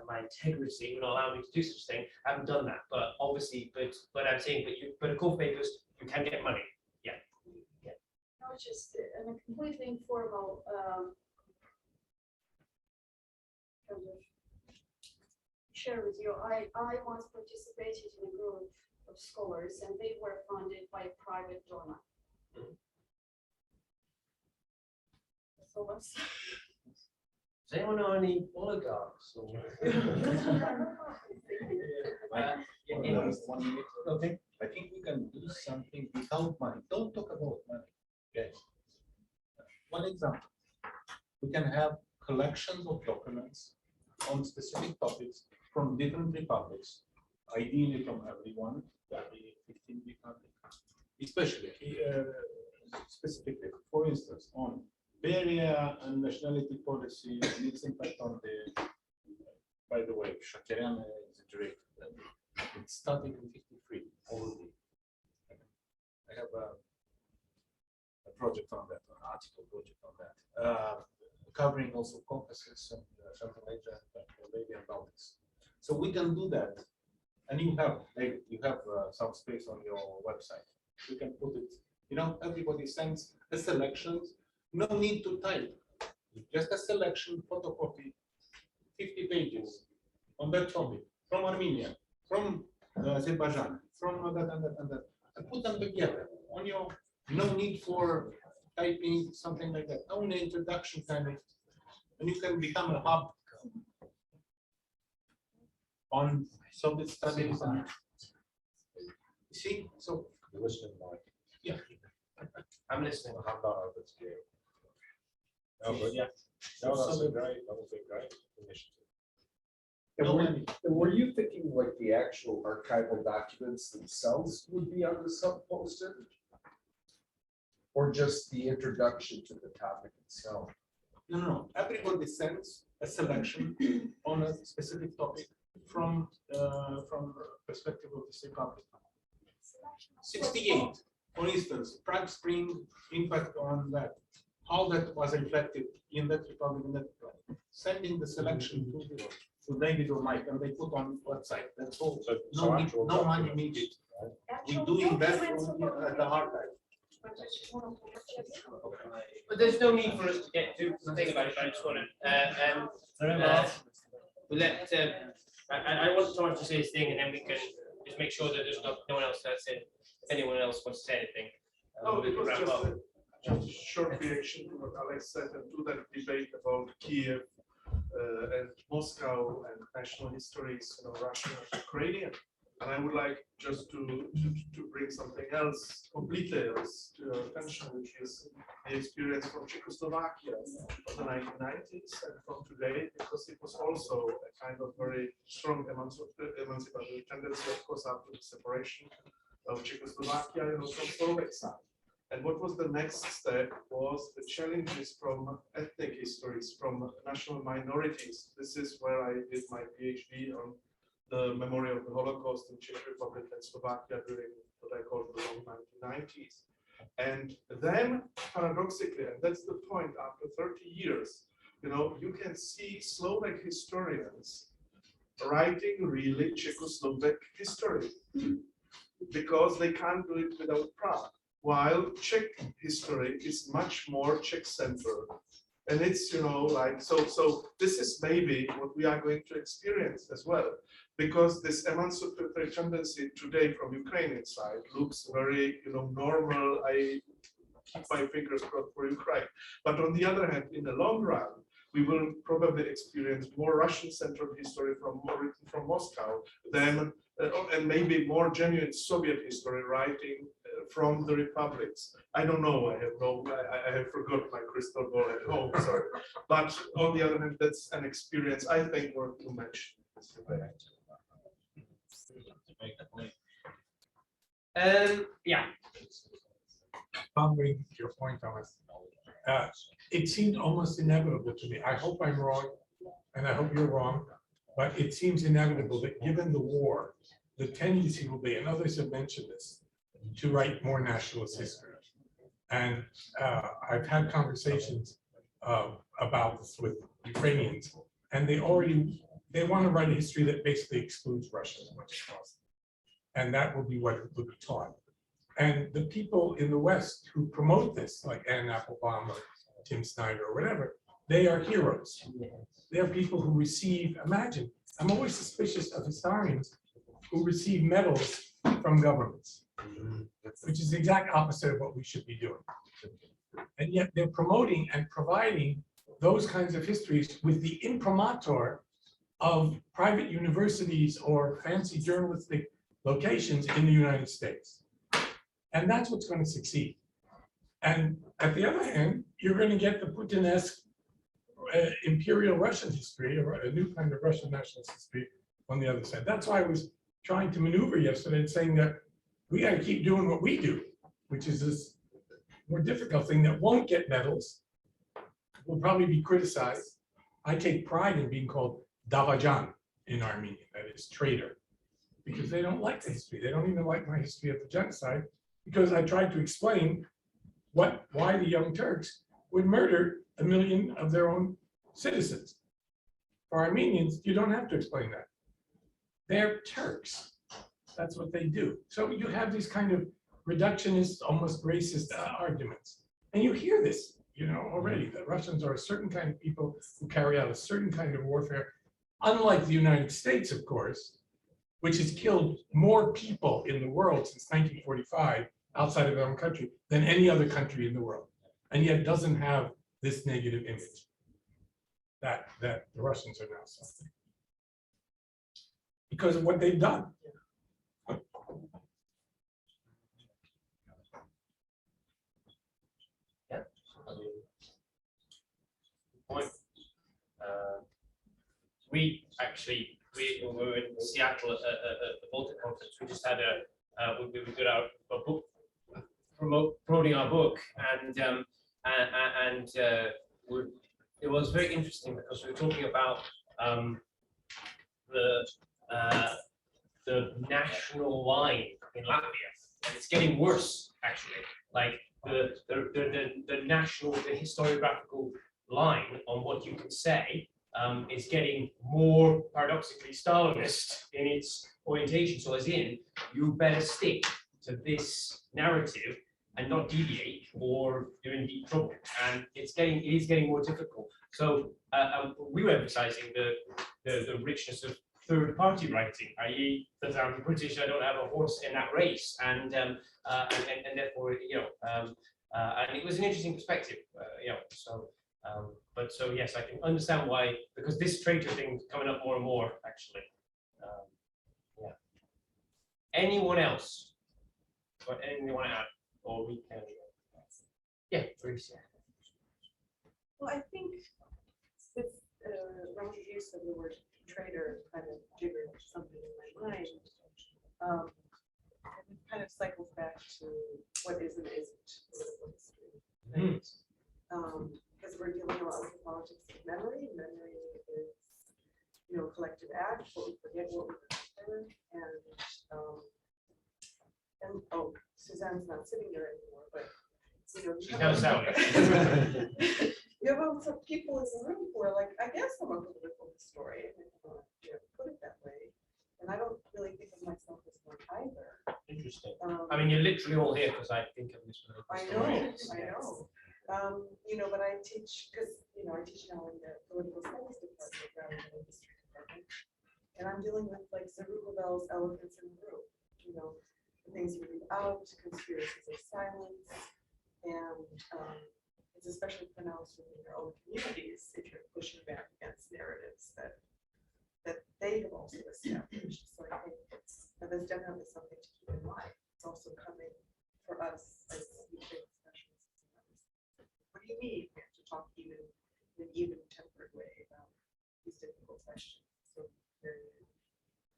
my integrity would allow me to do such a thing, I haven't done that. But obviously, but I'm saying, but a call for papers, you can get money. Yeah. No, it's just in a completely informal kind of share with you, I once participated in a group of scholars and they were funded by a private donor. So what's Does anyone know any oligarchs? Or... Okay, I think we can do something without money. Don't talk about money. Yes. One example, we can have collections of documents on specific topics from different republics, ideally from everyone, every 15 republic, especially specifically, for instance, on barrier and nationality policy and its impact on the, by the way, Shakarian exaggerated that it started in 53 already. I have a project on that, an article project on that, covering also Caucasus and Central Asia and Arabian Baltics. So we can do that, and you have some space on your website. You can put it. You know, everybody sends a selection. No need to type. Just a selection, photocopy, 50 pages on that topic from Armenia, from Azerbaijan, from that and that and that, and put them together on your. No need for typing something like that. Only introduction kind of, and you can become a hub on Soviet studies. And, you see, so listening, Mike. Yeah, I'm listening. How about this game? No, but yeah, no, that was a great initiative. And were you thinking like the actual archival documents themselves would be on the sub-posted? Or just the introduction to the topic itself? No. Everybody sends a selection on a specific topic from perspective of this republic. 68, for instance, Prague Spring impact on that, how that was reflected in that republic, sending the selection to David or Mike, and they put on website. That's all. So no money needed. We're doing that at the archive. But there's no need for us to get to think about it. I just want to we let. I want Thomas to say his thing, and then we can just make sure that there's no one else that's in. If anyone else wants to say anything, No, we it can was wrap up. just a short reaction to what Alex said and to that debate about Kiev and Moscow and national histories, Russian and Ukrainian. And I would like just to bring something else, completely else to your attention, which is the experience from Czechoslovakia of the 1990s and from today, because it was also a kind of very strong emancipatory tendency, of course, after the separation of Czechoslovakia, from Slovak side. And what was the next step was the challenges from ethnic histories, from national minorities. This is where I did my PhD on the memory of the Holocaust in Czech Republic and Slovakia during what I call the long 1990s. And then, paradoxically, and that's the point, after 30 years, you can see Slovak historians writing really Czechoslovak history because they can't do it without Prague. While Czech history is much more Czech-centered. And it's, so this is maybe what we are going to experience as well, because this emancipatory tendency today from Ukrainian side looks very, normal. I keep my fingers crossed for Ukraine. But on the other hand, in the long run, we will probably experience more Russian-centered history from Moscow than, and maybe more genuine Soviet history writing from the republics. I don't know. I have forgot my crystal ball at home. Sorry, but on the other hand, that's an experience I think worth to mention. Yeah. Following your point, Thomas, it seemed almost inevitable to me. I hope I'm wrong, and I hope you're wrong, but it seems inevitable that given the war, the tendency will be, and others have mentioned this, to write more nationalist history. And I've had conversations about this with Ukrainians, and they want to write a history that basically excludes Russia as much as possible. And that will be what will be taught. And the people in the West who promote this, like Anne Applebaum or Tim Snyder or whatever, they are heroes. They are people who receive, imagine, I'm always suspicious of historians who receive medals from governments, which is the exact opposite of what we should be doing. And yet they're promoting and providing those kinds of histories with the imprimatur of private universities or fancy journalistic locations in the United States. And that's what's going to succeed. And at the other hand, you're going to get the Putinesque imperial Russian history, or a new kind of Russian nationalist history on the other side. That's why I was trying to maneuver yesterday and saying that we got to keep doing what we do, which is this more difficult thing that won't get medals, will probably be criticized. I take pride in being called Davajan in Armenian, that is traitor, because they don't like the history. They don't even like my history of the genocide, because I tried to explain why the Young Turks would murder 1 million of their own citizens. For Armenians, you don't have to explain that. They're Turks. That's what they do. So you have these kind of reductionist, almost racist arguments. And you hear this, already, that Russians are a certain kind of people who carry out a certain kind of warfare, unlike the United States, of course, which has killed more people in the world since 1945 outside of their own country than any other country in the world, and yet doesn't have this negative image that the Russians are now suffering because of what they've done. Yeah. Point. We were in Seattle at the Baltic Conference. We just had we got out a book promoting our book, and it was very interesting because we were talking about the national line in Latvia, and it's getting worse actually. Like the historiographical line on what you can say is getting more paradoxically Stalinist in its orientation. So as in, you better stick to this narrative and not deviate, or you're in deep trouble. And it is getting more difficult. So we were emphasizing the richness of third-party writing, i.e., that I'm British, I don't have a horse in that race, and therefore, and it was an interesting perspective, So yes, I can understand why, because this traitor thing is coming up more and more, actually. Yeah. Anyone else? Or anything you want to add? Or we can. Yeah, please. Well, I think with Ron's use of the word traitor kind of jiggered something in my mind. It kind of cycles back to what is and isn't political history. Right? Because we're dealing a lot with the politics of memory. Memory is, collective act, what we forget, what we remember, and Suzanne's not sitting there anymore, but She's got a sound. You have some people in the room who are like, I guess I'm a political historian, put it that way. And I don't really think of myself as one either. Interesting. I mean, you're literally all here because I think of this one. I know. But I teach, because, I teach now in the political studies department rather than the history department. And I'm dealing with like Zerubbabel's elephants in the room, the things you leave out, conspiracies of silence. And it's especially pronounced within your own communities if you're pushing back against narratives that they have also established. So I think that's definitely something to keep in mind. It's also coming for us as specialists. What do you mean? We have to talk in an even tempered way about these difficult questions. So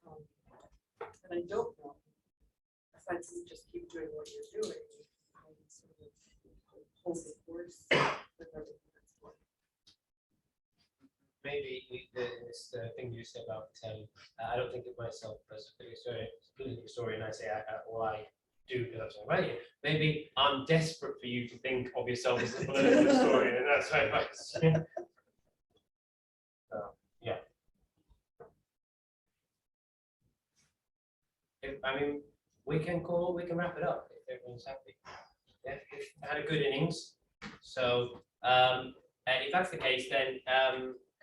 and I don't know, aside from just keep doing what you're doing, sort of hold the course with everything that's going. Maybe this thing you said about I don't think of myself as a political historian. I say I do because that's what I'm writing. Maybe I'm desperate for you to think of yourself as a political historian, and that's why yeah. I mean, we can wrap it up if everyone's happy. Yeah, we've had a good innings. So if that's the case, then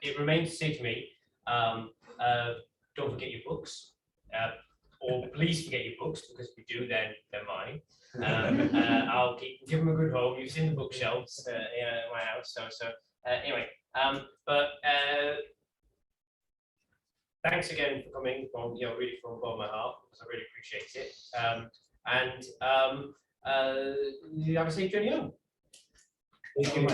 it remains to say to me, Don't forget your books. Or please forget your books, because if you do, then they're mine. I'll give them a good home. You've seen the bookshelves in my house. So anyway, thanks again for coming from, really from bottom of my heart, because I really appreciate it. You have a safe journey home. Thank you.